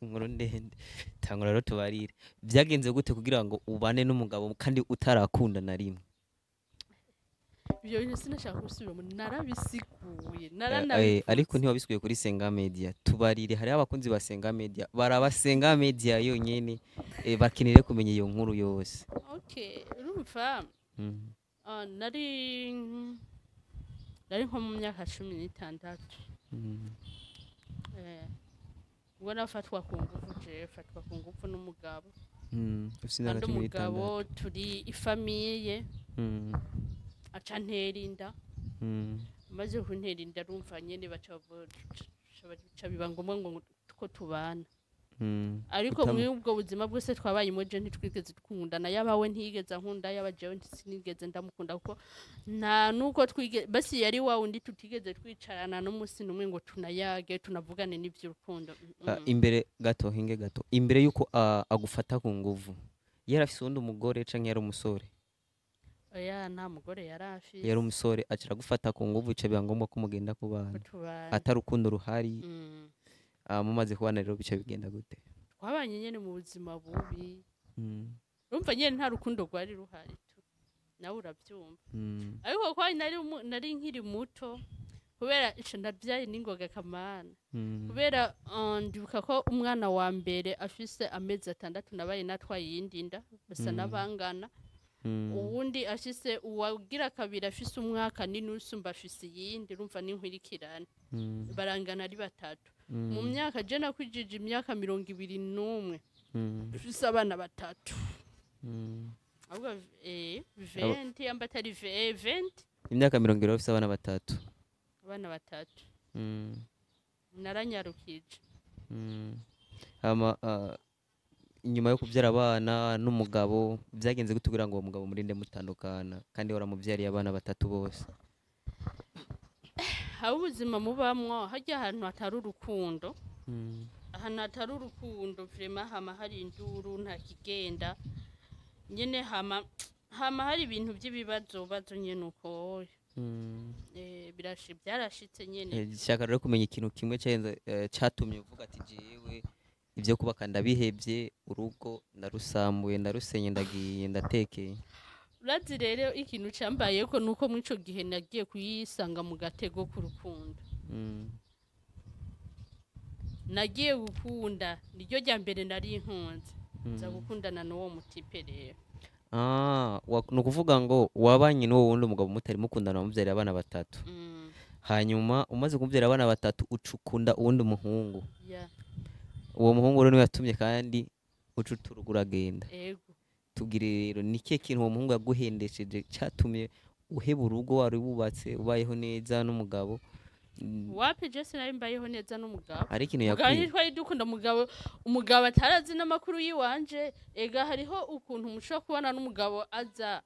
inkuru ndende tangura rero tubarire byagenze gute kugira ngo ubane n'umugabo kandi utarakunda na rimwe ibyo bintu sinashaka gusubiramo narabisikuye ariko ntiwabisukuye kuri Senga Media tubarire hari abakunzi ba Senga Media barabasenga Media yonyene bakinire kumenya iyo nkuru yose okay urumva nari nko mu myaka 16 ubwo nafatwa ku ngufu jewe fatwa ku ngufu n'umugabo kandi umugabo turi ifamiye aca ntera inda maze kuntera inda rumva nyene baca biba ngombwa ngo ko tubana ariko muri ubwo buzima bwose twabaye imoje ntitwigeze dukundana yabawe ntigeze nkunda yabajewe sinigeze ndamukunda kuko nta nuko basi yari wa undi tutigeze twicarana no musi numwe ngo tunayage tunavugane n'ivy'urukundo imbere gato hinge gato imbere yuko agufata ku nguvu yarafise undi umugore canke yari umusore oya nta mugore yarafi yari umusore acira gufata ku nguvu ica biba ngombwa ko mugenda kubana atari urukundo ruhari mumaze kubana rero bica bigenda gute twabanye nyene mu buzima bubi urumva nyene nta rukundo rwari ruhari nawe urabyumva ariko kwa nari nkiri muto kubera ico ndavyaye n'ingoga kamana kubera ndibuka ko umwana wa mbere afise amezi 6 nabaye natwaye yindi nda basa nabangana uwundi ashise uwagira kabiri afise umwaka n'inusu mbafise yindi urumva n'inkwirikirane barangana ari batatu mu myaka je nakwijije imyaka 21 afise abana batatu ahubwo 20 amba atari 20 imyaka 20 afise abana batatu naranyarukije inyuma yo kubyara abana n'umugabo byagenze gute kugira ngo uwo mugabo murinde mutandukana kandi waramubyariye abana batatu bose haba ubuzima mubamwo hajya ahantu hatari urukundo ahantu hatari urukundo vrema hama hari induru nta kigenda nyene hama hari ibintu by'ibibazo nyene uko byarashitse nyene shaka rero kumenya ikintu kimwe cyatumye uvuga ati jewe ibyo kubaka ndabihebye urugo ndarusambuye ndarusenye ndagiye ndatekeye urazi rero ikintu cyambaye ko nuko muri ico gihe nagiye kuyisanga mu gatego k'urukundo nagiye gukunda niryo rya mbere nari inkunze nza gukundana n'uwo mutipe rero ni ukuvuga ngo wabanye n'uwo wundi umugabo mutari mukundana wamubyariye abana batatu hanyuma umaze kumubyarira abana batatu ucukunda uwundi muhungu uwo muhungu rero niwe yatumye kandi ucuturuga uragenda tubwire rero ni kihe kintu uwo muhungu yaguhendesheje cyatumye uheba urugo wari wubatse ubayeho neza n'umugabo wapi Jesse nari mbayeho neza n'umugabo ari ikintu yakwiye twari dukunda umugabo atarazi n'amakuru yiwanje ega hariho ukuntu mushobora kubana n'umugabo aza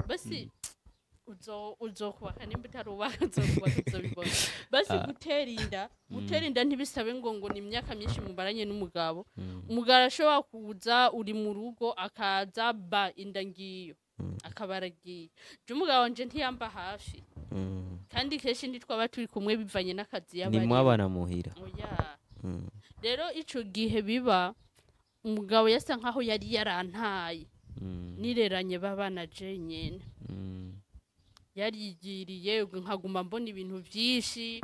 basi uzokubaka nimba utarubaka uzobibona basi gutera inda ntibisabe ngo ni imyaka myinshi mubaranye n'umugabo umugabo arashobora kuza uri mu rugo akaza ba inda ngiyo akaba aragiye je umugabo wanje ntiyamba hafi kandi kenshi ntitwaba turi kumwe bivanye n'akazi yabari ni mwabana muhira oya rero ico gihe biba umugabo yasa nkaho yari yarantaye nireranye babana je nyene yarigiriye nkaguma mbona ibintu byinshi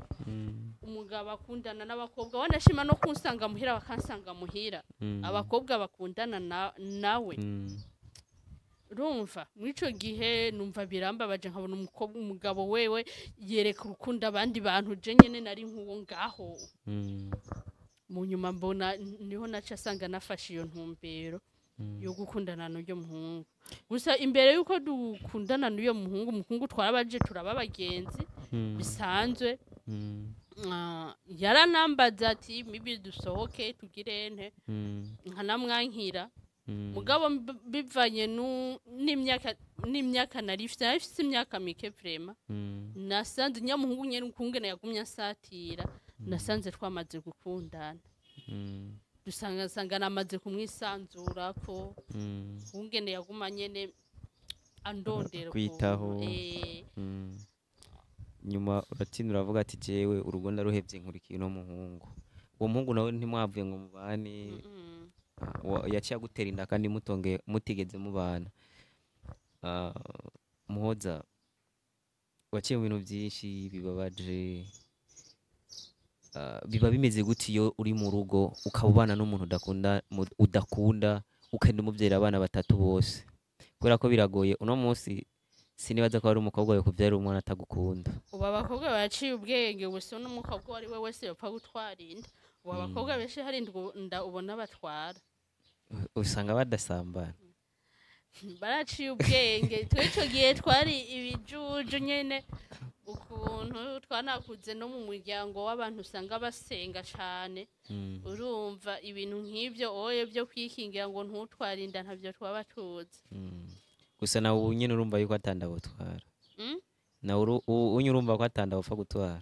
umugabo akundana n'abakobwa wanashima no kunsanga muhira bakansanga muhira abakobwa bakundana nawe urumva muri ico gihe numva birambabaje nkabona umugabo wewe yereka urukundo abandi bantu je nyene nari nk'uwo ngaho mu nyuma mbona niho naca asanga nafashe iyo ntumbero yo gukundana n'uyo muhungu gusa imbere yuko dukundana n'uyo muhungu twarabaje turaba abagenzi bisanzwe yaranambaza ati mibi dusohoke tugirente nkanamwankira mugabo bivanye n'imyaka narifite imyaka mike vrema nasanze nyamuhungu nyene ukungene yagumye asatira nasanze twamaze gukundana dusanga namaze kumwisanzurako ukungene yaguma nyene andondera kwitaho nyuma uratsinda uravuga ati jewe urugo ndaruhevye nkurikiye no muhungu uwo muhungu nawe ntimwavuye ngo mubane yaciye agutera inda kandi mutigeze mubana Muhoza waciye mu bintu byinshi bibabaje biba bimeze gute iyo uri mu rugo ukaba ubana n'umuntu udakunda ukenda umubyera abana batatu bose kubera ko biragoye uno munsi sinibaza ko ari umukobwa wawe kubyara umwana atagukunda ubu abakobwa baciye ubwenge gusa n'umukobwa uwo ari we wese yapfa gutwara inda ubu abakobwa benshi hari inda ubona batwara usanga badasambana baraciye ubwenge tw'ico gihe twari ibijuju nyene ukuntu twanakuze no mu muryango w'abantu usanga basenga cane urumva ibintu nk'ivyo oye byo kwikingira ngo ntutware inda ntavyo twaba tuzi gusa nawe ubu nyene urumva yuko atandabo twara nawe unye urumva ko atandabo upfa gutwara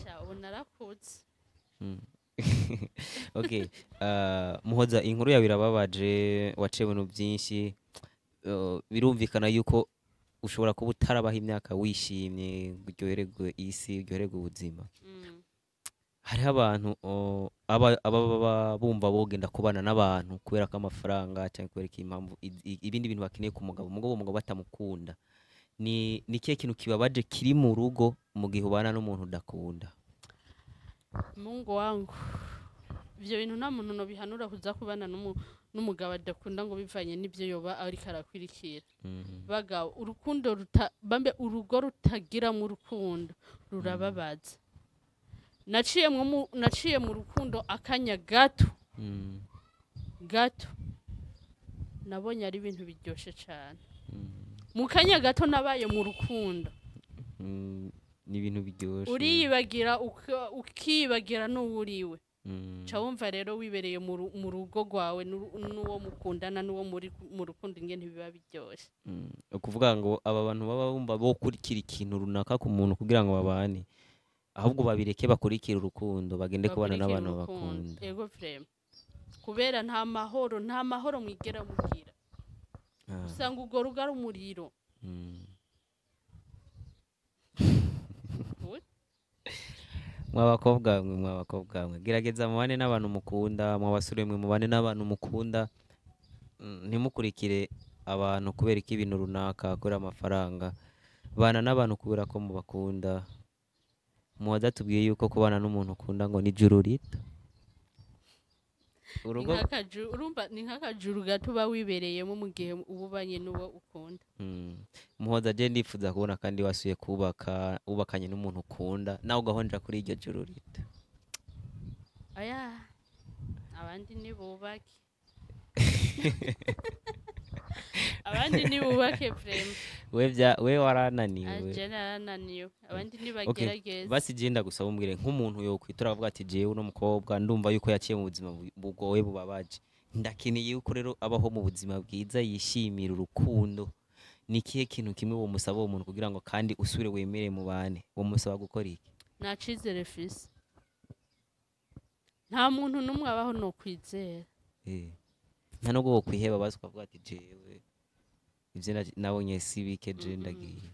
sha ubu narakuze okay Muhoza inkuru yawe irababaje waciye ibintu byinshi birumvikana yuko ushobora kuba utarabaho imyaka wishimye uryohererwe isi uryohererwe ubuzima hariho abantu aba bumva bogenda kubana n'abantu kubera ko amafaranga cyangwa kubera impamvu ibindi bintu bakeneye ku mugabo batamukunda ni kihe kintu kibabaje kiri mu rugo mu gihe ubana n'umuntu udakunda Mungu wangu ivyo bintu nta muntu no bihanura kuza kubana n'umugabo adakunda ngo bivanye n'ivyo yoba ariko arakwirikira bagabo urukundo urugo rutagira mu rukundo rurababaza naciye mu rukundo akanya gato nabonye ari ibintu biryoshe cyane mu kanya gato nabaye mu rukundo ni ibintu biryoshe uriyibagira ukibagira n'uwuriwe ca wumva rero wibereye mu rugo rwawe n'uwo mukundana n'uwo mu rukundo ingene biba biryoshe ukuvuga ngo aba bantu baba bumva bokurikira ikintu runaka ku muntu kugira ngo babane ahubwo babireke bakurikira urukundo bagende kubana n'abantu bakunda yego vrema kubera nta mahoro mwigera mugira usanga urwo rugo ari umuriro mwabakobwa mwe gerageza mubane n'abantu mukunda mwabasore mwe mubane n'abantu mukunda ntimukurikire abantu kubera ko ibintu runaka kubera amafaranga bana n'abantu kubera ko mubakunda Muhoza tubwiye yuko kubana n'umuntu ukunda ngo ni juru rito urumva ni nk'akajuru gato uba wibereyemo mu gihe uba ubanye n'uwo ukunda Muhoza je ndifuza kubona kandi wasuye ubakanye n'umuntu ukunda nawe ugahonja kuri iryo juru rito aya abandi nibubake abandi nibubake vrema we warananiwe aje narananiwe abandi nibagerageza basi genda gusa umbwire nk'umuntu yo kwitura avuga ati jewe no mukobwa ndumva yuko yaciye mu buzima bugoye bubabaje ndakeneye yuko rero abaho mu buzima bwiza yishimira urukundo ni kihe kintu kimwe wo musaba uwo muntu kugira ngo kandi usubire wemere mu bane wo musaba gukora iki nacizere fisi nta muntu numwe abaho no kwizera nta nubwo wo kwiheba bazi ukavuga ati jewe ivyo nabonye sibike je ndagiye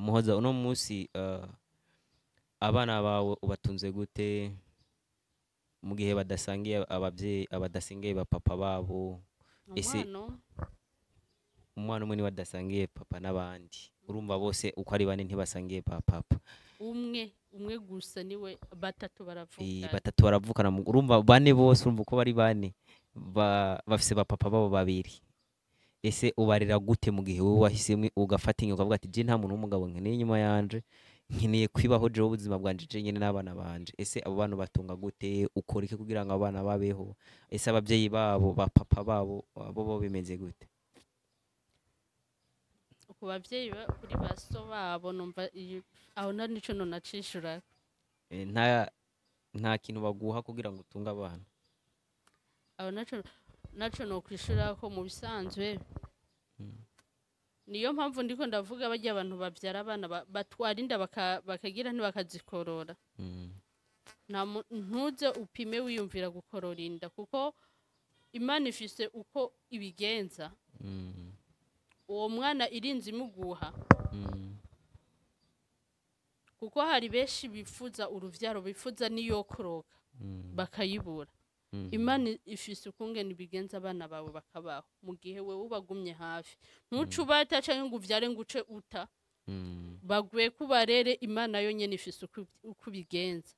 Muhoza uno munsi abana bawe ubatunze gute mu gihe badasangiye abavyeyi abadasangiye bapapa babo ese umwana umwe ni badasangiye papa n'abandi urumva bose uko ari bane ntibasangiye papa umwe gusa niwe batatu baravukana batatu baravukana urumva bane bose urumva uko bari bane bafise ba papa babo babiri, ese ubarira gute mu gihe wowe wahisemo ugafata inyo ukavuga ati je nta muntu w'umugabo nkeneye inyuma yanje, nkeneye kwibaho jewe ubuzima bwanje je nyene n'abana banje. Ese abo bantu batunga gute, ukora iki kugira ngo abana babeho? Ese abavyeyi babo ba papa babo bo bimeze gute? ku bavyeyi kuri baso babo numva aho nico nonacishura. Nta kintu baguha kugira ngo utunge abana? Aho naco no kwishura ko mu bisanzwe niyo mpamvu ndiko ndavuga bajya abantu bavyara abana batwara inda bakagira ntibakazikorora. Ntuze upime wiyumvira gukorora inda kuko Imana ifise uko ibigenza. Uwo mwana irinzi imuguha kuko hari benshi bifuza uruvyaro, bifuza niyo koroka bakayibura. Imana ifise ukungene ibigenza abana bawe bakabaho mu gihe wewe ubagumye hafi. Ntuce ubata canke ngo uvyare ngo uce uta, baguye kubarere. Imana yo nyene ifise uko bigenza.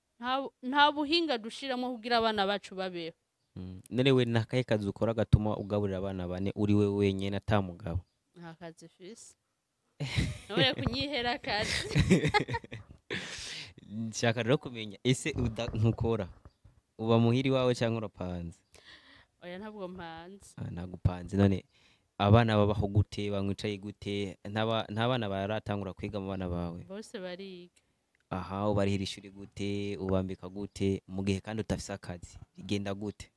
Nta buhinga dushiramo kugira abana bacu babeho. Nerewe nakaye kazi ukora gatuma ugaburira abana bane uri we wenyene ata mugabo? Nta kazi ifise. None kunyihera akazi. Nshaka rero kumenya ese ntukora uba muhiri wawe cyangwa urapanze? Oya ntabwo mpanze. Nagupanze. None abana babaho gute, bamwicaye gute? Nta bana baratangura kwiga mu bana bawe? Bose bariga. Aha, ubarihira ishuri gute, ubambika gute mu gihe kandi utafise akazi? Bigenda gute?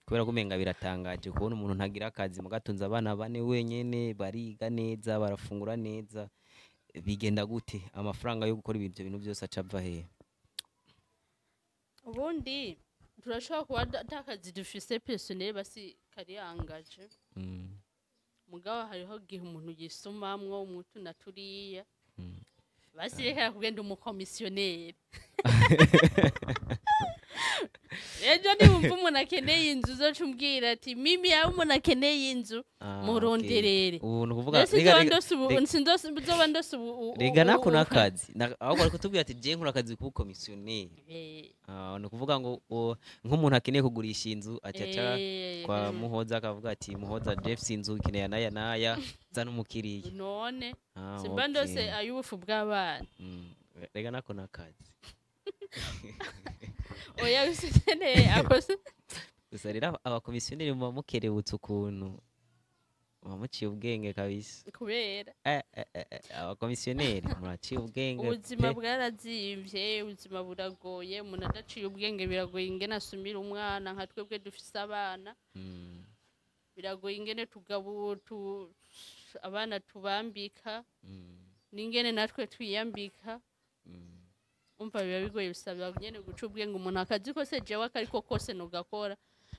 Kubera ko umenga biratangaje kubona umuntu ntagira akazi mu gatunza abana bane wenyene, bariga neza, barafungura neza. Bigenda gute? Amafaranga yo gukora ibyo bintu byose acava he? Ubundi turashobora kuba atakazi dufise personnel basi kariyangaje. Mugabo hariho gihe umuntu yisumamwo umutu naturiya. Basi reka kugenda umukomisiyoneri. Ejo niwumva umuntu akeneye inzu uzocumbwira ati mimi yawe umuntu akeneye inzu muronderere. Ubu nukuvuga rega nako nakazi ahubwo ariko tubwira ati je nkora akazi ku komisiyoneri. Nukuvuga ngo nk'umuntu akeneye kugurisha inzu acaca kwa Muhoza akavuga ati Muhoza Jeff inzu ikeneye naya naya zana umukiriya. None simba ndose ayubufu bw'abana. Rega nako nakazi. Oya usikeneye akose. Gusa rero abakomisiyoneri muba mukerebutse ukuntu muciye ubwenge kabisa. Kubera abakomisiyoneri muraciye ubwenge. Ubuzima bwarazimvye, ubuzima buragoye, umuntu adaciye ubwenge biragoye ingene asumira umwana nka twebwe dufise abana. Biragoye ingene abana tubambika, n'ingene natwe twiyambika. Umva biba bigoye, bisaba nyene guca ubwenge. Umuntu akazi kose jewe akariko kose nugakora,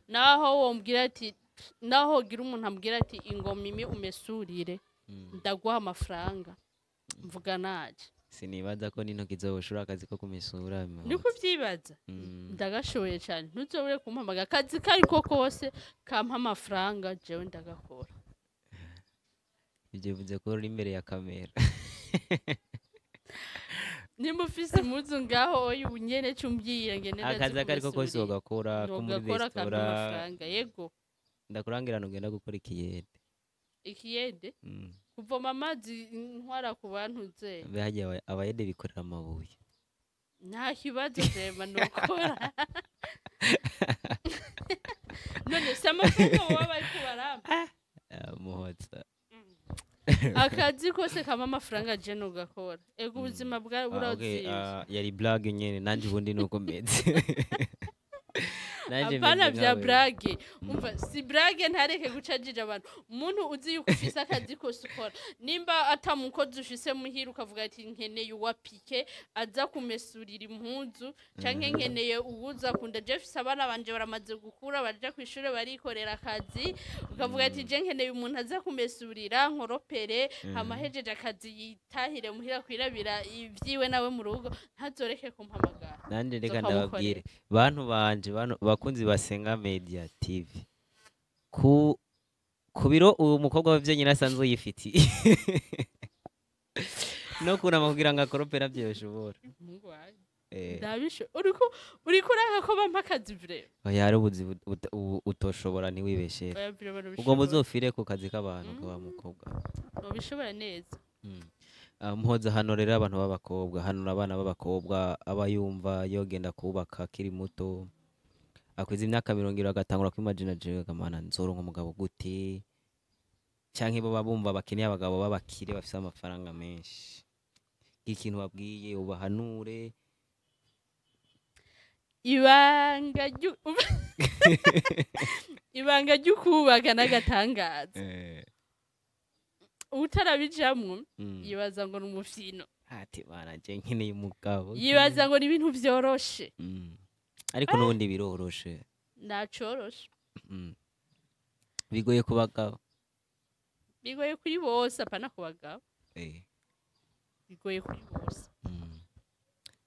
naho wombwira ati naho gira umuntu ambwira ati ingoma imi umesurire ndaguha amafaranga, mvuga naje. Sinibaza ko n'intoki zoshura akazi ko kumesura. Niko vyibaza. Ndagashoboye cyane. Ntuzobure kumpamaga akazi kariko kose kampa amafaranga jewe ndagakora. Ibyo bivuze ko uri imbere ya kamera. Nimba ufise impuzu ngaho oyu nyene cumbwira ngene ndazi. Akazi kariko kose ugakora ko muri restaurant. Yego. Ndakurangira ntugenda gukora ikiyede. Ikiyede? Kuvoma amazi ntwara ku bantu ze. Bahagiye abayede bikorera amabuye. Nta kibazo jema nukora. None samafuko wabaye kubaramba. Muhoza. Akazi kose kama amafaranga je nugakora. Ego ubuzima bwa burazimvye. Yari blague nyene nanje ubundi nuko meze. Apana vya brage. Umva si brage ntareke gucajija abantu. Umuntu uzi yuko ufise akazi kose ukora. Nimba atamukozi ufise muhira ukavuga ati nkeneye uwapike aza kumesurira impuzu canke nkeneye uwuza kunda Jeff abana banje baramaze gukura baje kwishure barikorera akazi, ukavuga ati je nkeneye umuntu aza kumesurira nkoropere hamahejeje akazi yitahire muhira kwirabira ivyiwe nawe mu rugo, ntazoreke kumpamagara. Nanje reka ndababwire bantu banje bakunzi basenga Media TV ku biro uwo mukobwa wavye nyina asanzwe yifiti no kuna kugira ngo akoropera byoshobora. ndabisho uriko uranga ko bampa akazi vrema oya hari ubuzi utoshobora ntiwibeshere ugomba uzofire ku kazi k'abantu kaba mukobwa ubishobora neza. Mpoza hano rero abantu b'abakobwa hano abana b'abakobwa aba yumva yogenda kubaka akiri muto akwiza imyaka 20 agatangura kwimagina jewe gamana nzoronka umugabo gute canke bo babumva bakeneye abagabo b'abakire bafise amafaranga menshi ikintu babwiye ubahanure ibanga ry'ukubaka n'agatangaza utarabijamwo yibaza ngo n'umufyino ati bana je nkeneye umugabo yibaza ngo n'ibintu vyoroshe ariko n'ubundi biroroshe nacoroshe bigoye kubagabo bigoye kuri bose apana kubagabo bigoye kuri bose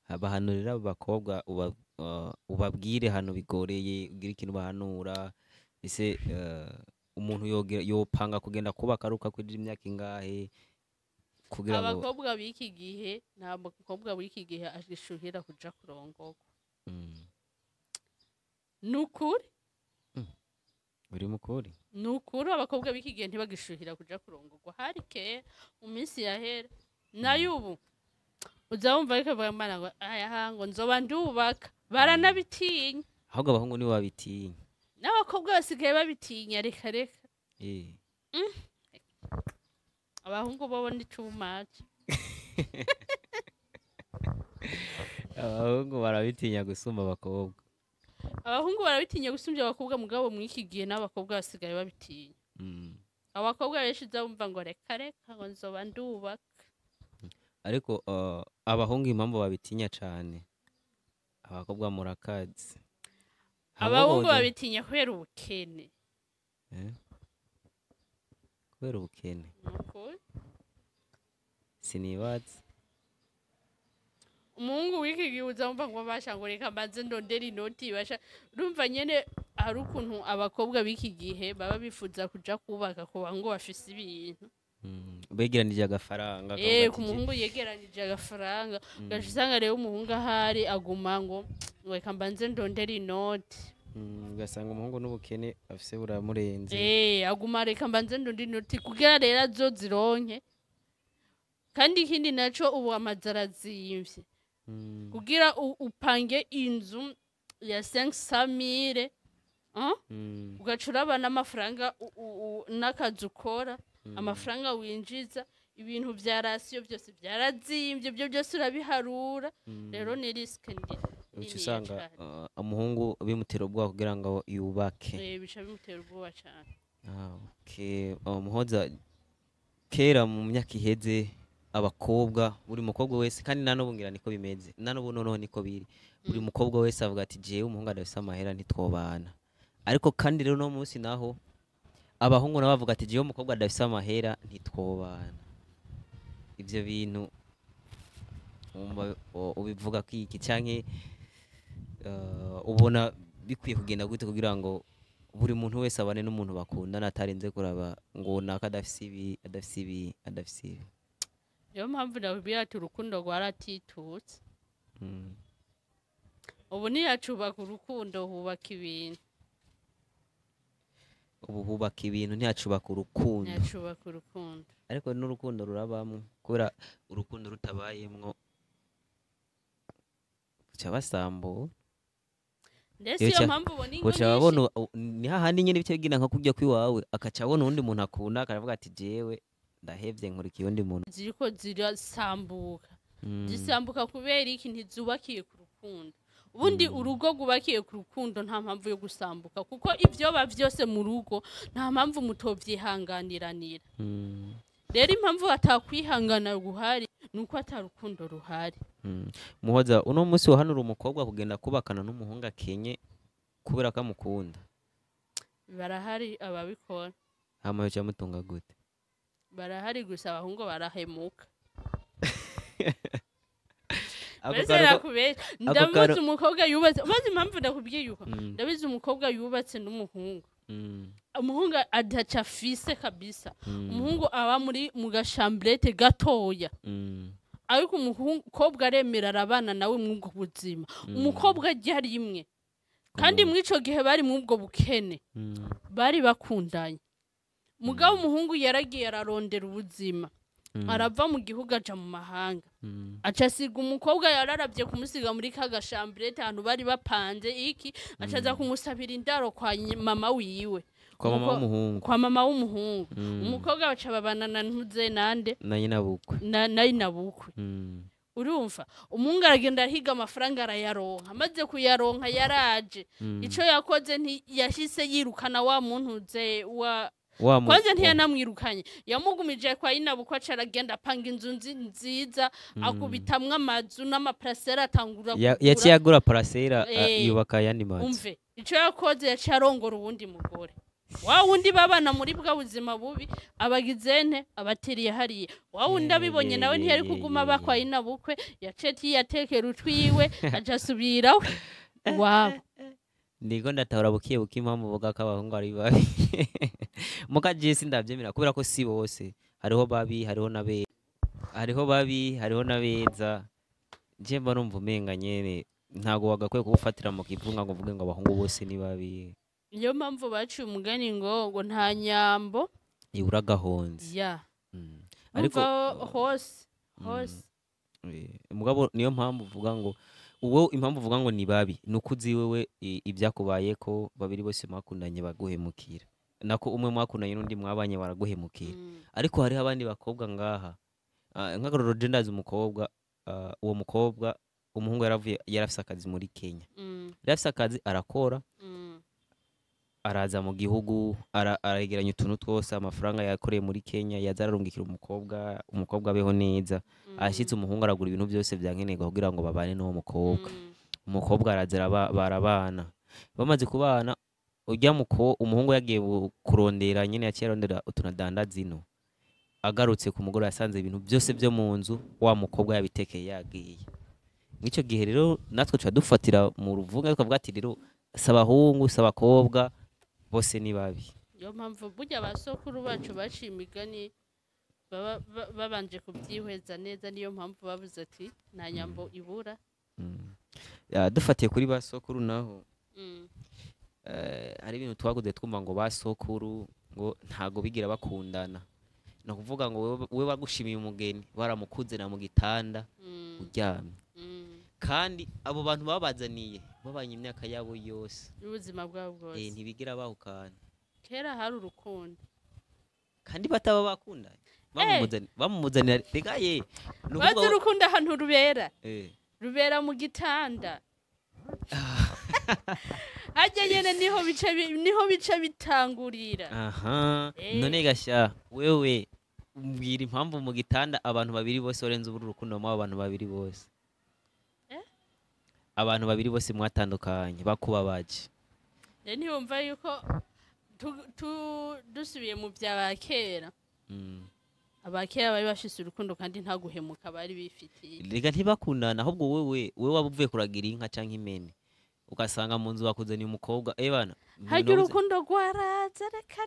abahanurira abakobwa ubabwire hano bigoreye ugira ikintu bahanura ese umuntu yopanga kugenda kubaka aruka kuri imyaka ingahe kugira ngo abakobwa biki gihe nta mukobwa wiki gihe ashishuhira kuja kurongorwa nukuri uri mukuri nukuri abakobwa biki gihe ntibagishuhira kuja kurongorwa harike mu minsi yahera nayo ubu uzawumva ariko bamana ngo aya ngo nzoba ndubaka baranabitinya ahubwo abahungu nibo babitinya n'abakobwa basigaye babitinya reka abahungu bo ndi too much abahungu barabitinya gusumba abakobwa abahungu barabitinya gusumbya abakobwa mugabo mwiki gihe n'abakobwa basigaye babitinya abakobwa benshi uzawumva ngo reka ngo nzoba ndubaka ariko abahungu impamvu babitinya cyane abakobwa murakazi abahungu babitinya kubera ubukene kubera ubukene sinibaza umuhungu wiki gihe uzamva ngo basha ngo reka mbanze ndondera inoti basha urumva nyene hari ukuntu abakobwa biki gihe baba bifuza kuja kubaka ku bahungu bafise ibintu begeranije agafaranga ku muhungu yegeranije agafaranga gasanga rero umuhungu ahari aguma ngo reka mbanze ndondera inoti ugasanga umuhungu n'ubukene afise buramurenze aguma reka mbanze ndondera inoti kugira rero azozironke kandi ikindi naco ubu amazara zimvye kugira upange inzu ya 500,000 ugacuraba n'amafaranga n'akazi ukora amafaranga winjiza ibintu vya rasiyo byose byarazimvye byo byose urabiharura rero ni risk ndi usanga umuhungu bimutera ubwoba kugira ngo yubake bisha bimutera ubwoba cyane okay muhoza kera mu myaka iheze abakobwa buri mukobwa wese kandi nanobungira niko bimeze nanobu noneho niko biri buri mukobwa wese avuga ati jewe umuhungu adafise amahera ntitwobana ariko kandi rero no munsi naho abahungu nabo bavuga ati jewe umukobwa adafise amahera ntitwobana ivyo bintu ubivuga kwiki canke ubona bikwiye kugenda gute kugira ngo buri muntu wese abane n'umuntu bakundana atarenze kuraba ngo naka adafise ibi yo mpamvu ndabwira ati urukundo rwaratitutse ubu ntiyacubaka urukundo hubaka ibintu ubu hubaka ibintu ntiyacubaka urukundo ariko n'urukundo rurabamwe kubera urukundo rutabayemwo basambo ndetse iyo mpamvu ubona ingo nyinshi ni hahandi nyine bice bigina nka kujya kwiwawe akaca abona uwundi muntu akunda akaravuga ati jewe ndahevye nkurikiye undi muntu ziriko zirasambuka zisambuka kubera iki ntizubakiye ku rukundo ubundi urugo gubakiye ku rukundo nta mpamvu yo gusambuka kuko ivyoba vyose mu rugo nta mpamvu mutovyihanganiranira rero impamvu atakwihangana guhari nuko atarukundo ruhari muhoza uno munsi wahanura umukobwa kugenda kubakana n'umuhungu akenye kubera ko amukunda barahari ababikora hama yoca mutunga gute barahari gusa abahungu barahemuka ndabizi umukobwa yubatse umaze impamvu ndakubwiye yuko ndabizi umukobwa yubatse n'umuhungu umuhungu adaca afise kabisa umuhungu aba mu gashambrete gatoya ariko umukobwa aremera arabana nawe mw'ubwo buzima umukobwa ajya rimwe kandi mw'ico gihe bari mw'ubwo bukene bari bakundanye mugabo umuhungu yaragiye ararondera ubuzima arava mu gihugu aja mu mahanga aca asiga umukobwa yararavye kumusiga muri kagashambrete ahantu bari bapanze iki acaza kumusabira indaro kwa mama wiwe kwa mama w'umuhungu umukobwa baca babana na ntuze nande na nyinabukwe urumva umuhungu aragenda ahiga amafaranga arayaronka amaze kuyaronka yaraje ico yakoze ntiyashise yirukana wa muntuze kwanza ntiyanamwirukanye yamugumije kwa nyinabukwe aca aragenda apanga inzu nziza akubitamwo amazu n'amaparasera atangura yaciye agura parasera yubaka ayandi mazu umve ico yakoze yaciye arongora uwundi mugore wa wundi babana muri bwa buzima bubi abagizene abatiriye hariye wa wundi abibonye nawe ntiyari kuguma bakwa nyinabukwe yaceti yatekera utwiwe aja asubirawe wabo ndiko ndatahura bukiye impamvu uvuga ko abahungu ari babi muka jesi ndavyemera kubera ko si bose hariho babi hariho nabeza je mba numva umenga nyene ntago wagakwiye kugufatira mu kivunga ngo uvuge ngo abahungu bose ni babi niyo mpamvu baciye umugani ngo nta nyambo ibura gahonzi ariko hose mugabo niyo mpamvu uvuga ngo uwo impamvu uvuga ngo ni babi nuko uzi wewe ibyakubaye ko babiri bose mwakundanye baguhemukira nako umwe mwakundanye n'undi mwabanye baraguhemukira ariko hari abandi bakobwa ngaha nk'akarorero je ndazi umukobwa uwo mukobwa umuhungu yarafise akazi muri Kenya yarafise akazi arakora araza mu gihugu arageranya utuntu twose amafaranga yakoreye muri Kenya yazararungikira umukobwa abeho neza ashitse umuhungu aragura ibintu byose byankenerwa kugira ngo babane n'uwo umukobwa arazira barabana bamaze kubana ujya umuhungu yagiye kurondera nyene yaciye arondera utunadanda zino agarutse ku mugore yasanze ibintu byose byo mu nzu wa mukobwa yabitekeye yagiye nk'icyo gihe rero natwe tuba dufatira mu ruvunga tukavuga ati rero sabahungu sabakobwa bose ni babi yo mpamvu burya abasokuru bacu baciye imigani babanje kubyihweza neza niyo mpamvu bavuze ati nta nyambo ibura dufatiye kuri basokuru naho hari ibintu twaguze twumva ngo basokuru ngo ntago bigira bakundana no kuvuga ngo we bagushimiye umugeni baramukuze na mu gitanda uryamye kandi abo bantu babazaniye babanye imyaka yabo yose ubuzima bwabo bwose ntibigira bahukana kera hari urukundo kandi bataba bakundanye bamumuzanira regaye bazi urukundo ahantu rubera mu gitanda hajya nyene niho bica bitangurira none gasha wewe umbwira impamvu mu gitanda abantu babiri bose orenze urukundo mu abantu babiri bose abantu babiri bose mwatandukanye bakubabaje ntiyumva yuko dusubiye mu by'abakera abakera bari bashise urukundo kandi nta guhemuka bari bifitiye rega ntibakundana ahubwo wewe wabuvuye kuragira inka canke impene ugasanga mu nzu bakuzaniye umukobwa bana harya urukundo rwaraza reka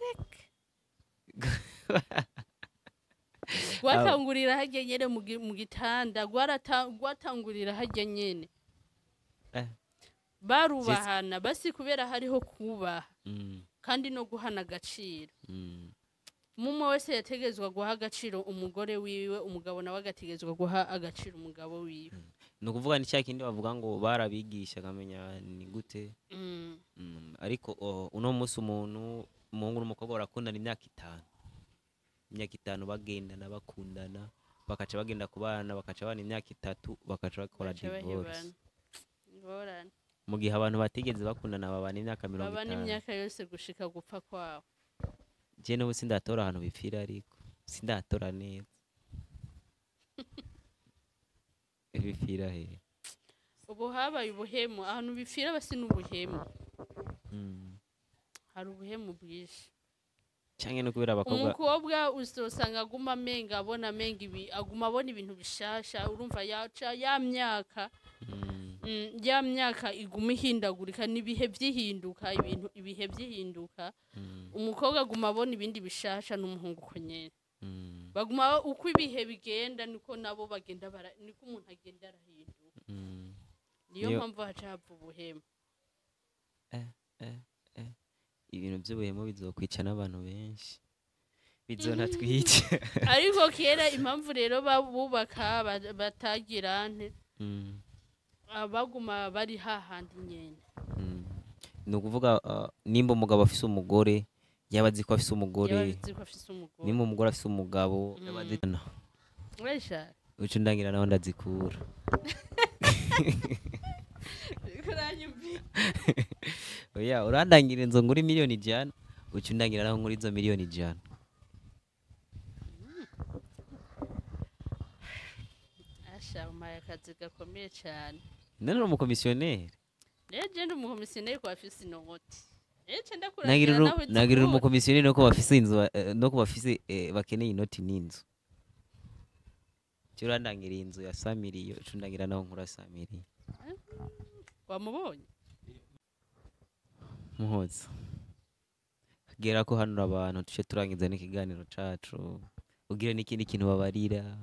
rwatangurira harya nyene mu gitanda rwatangurira harya nyene barubahana basi kubera hariho kubaha kandi no guhana agaciro mumwe wese yategezwa guha agaciro umugore wiwe umugabo nawe agategezwa guha agaciro umugabo wiwe no kuvuga ni cyakindi bavuga ngo barabigisha kamenya ni gute ariko uno musi umuhungu n'umukobwa barakundana imyaka 5 bagendana bakundana bakaca bagenda kubana bakaca bana imyaka 3 bakaca bakora divorce mu gihe abantu batigeze bakundana babana imyaka 50 babana imyaka yose gushika gupfa kwabo je no sindatora ahantu bipfira ariko sindatora neza bipfira he ubu habaye ubuhemu ahantu bipfira basi n'ubuhemu hari ubuhemu bwinshi canke no kubera abakobwa umukobwa usanga aguma amenga abona ibi aguma abona ibintu bishasha urumva ya myaka iguma ihindagurika n'ibihe byihinduka ibihe byihinduka umukobwa aguma abona ibindi bishasha n'umuhungu ko nyene baguma uko ibihe bigenda niko nabo bagenda niko umuntu agenda arahinduka niyo mpamvu haca hapfa ubuhemu ibintu by'ubuhemu bizokwica n'abantu benshi bizonatwica ariko kera impamvu rero babubaka batagira nte baguma bari hahandi nyene ni ukuvuga nimba umugabo afise umugore yaba azi ko afise umugore nimba umugore afise umugabo yaba azi uca undangira naho ndazikura oya urandangira inzu nguri miliyoni 100 uca undangira naho nguri izo miliyoni 100 umpaye akazi gakomeye cyane none uri umukomisiyoneri je ndi umukomisiyoneri ko bafise inoti nagirira umukomisiyoneri nuko bafise inzu nuko bafise bakeneye inoti n'inzu cyo urandangira inzu ya Samiriyo uca undangira naho nkura Samiriyo wamubonye muhoza gera ko hano abantu tuce turangiza n'ikiganiro cacu ugire n'ikindi kintu babarira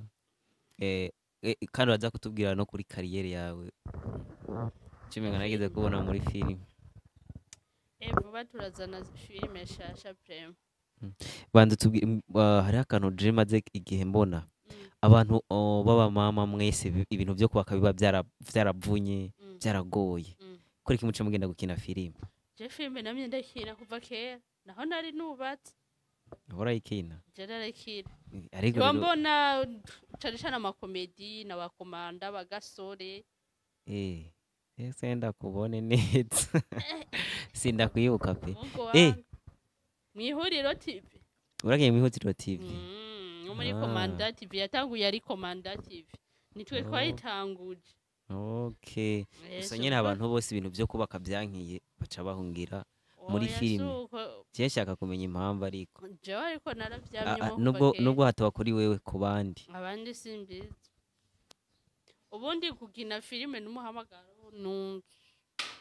kandi baza kutubwira no kuri kariyeri yawe cimenga nageze kubona muri filime vuba turazana filime shasha prema banze hari akantu je maze igihe mbona abantu baba mama mwese ibintu byo kubaka biba byaravunye byaragoye kuri kimuce mugenda gukina filime je filime namye ndakina kuva kera naho nari nubatse hora ikina jera ikina ariko mbona charishana amakomedi na bakomanda bagasore senda kubone neza sinda kwibuka pe mwihuriro TV uragiye mwihuriro TV muri komanda TV yatanguye ari komanda TV nitwe twayitanguje okay gusa nyine abantu bose ibintu byo kubaka byankiye baca bahungira muri filime je nshaka kumenya impamvu ariko jewe ariko naravyamye nubwo hataba kuri wewe ku bandi abandi simbizi ubundi kugina filime n'umuhamagaro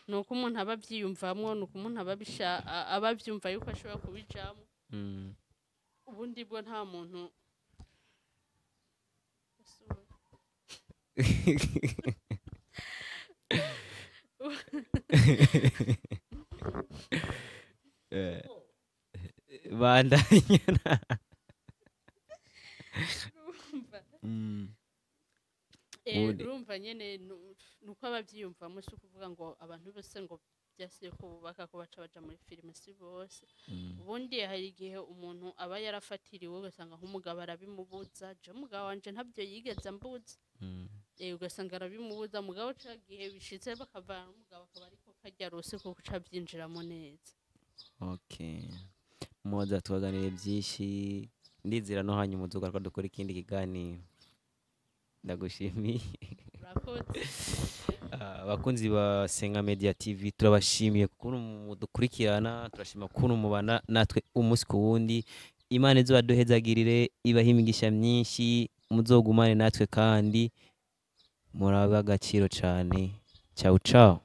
nuko umuntu aba abyiyumvamwo nuko umuntu aba abyumva yuko ashobora kubijamo ubundi bwo nta muntu bandanya urumva nyene nuko abavyiyumvamo si ukuvuga ngo abantu bose ngo byasiye ko bubaka ko baca baja muri filime si bose ubundi hari igihe umuntu aba yarafatiriwe ugasanga nk'umugabo arabimubuza je umugabo wanje ntabyo yigeze ambuza ugasanga arabimubuza mugabo ca gihe bishitse bakavana n'umugabo akaba ariko karya rose ko kuca byinjiramo neza okay moza tubaganire byinshi ndizira no hanyuma uzogaruka dukora ikindi kiganiro ndagushimiye abakunzi ba Senga Media TV turabashimiye kuko mudukurikirana turashima kuko mubana natwe umunsi ku wundi Imana izobaduhezagirire ibahimigisha myinshi muzogumane natwe kandi murabe agaciro cyane ciao ciao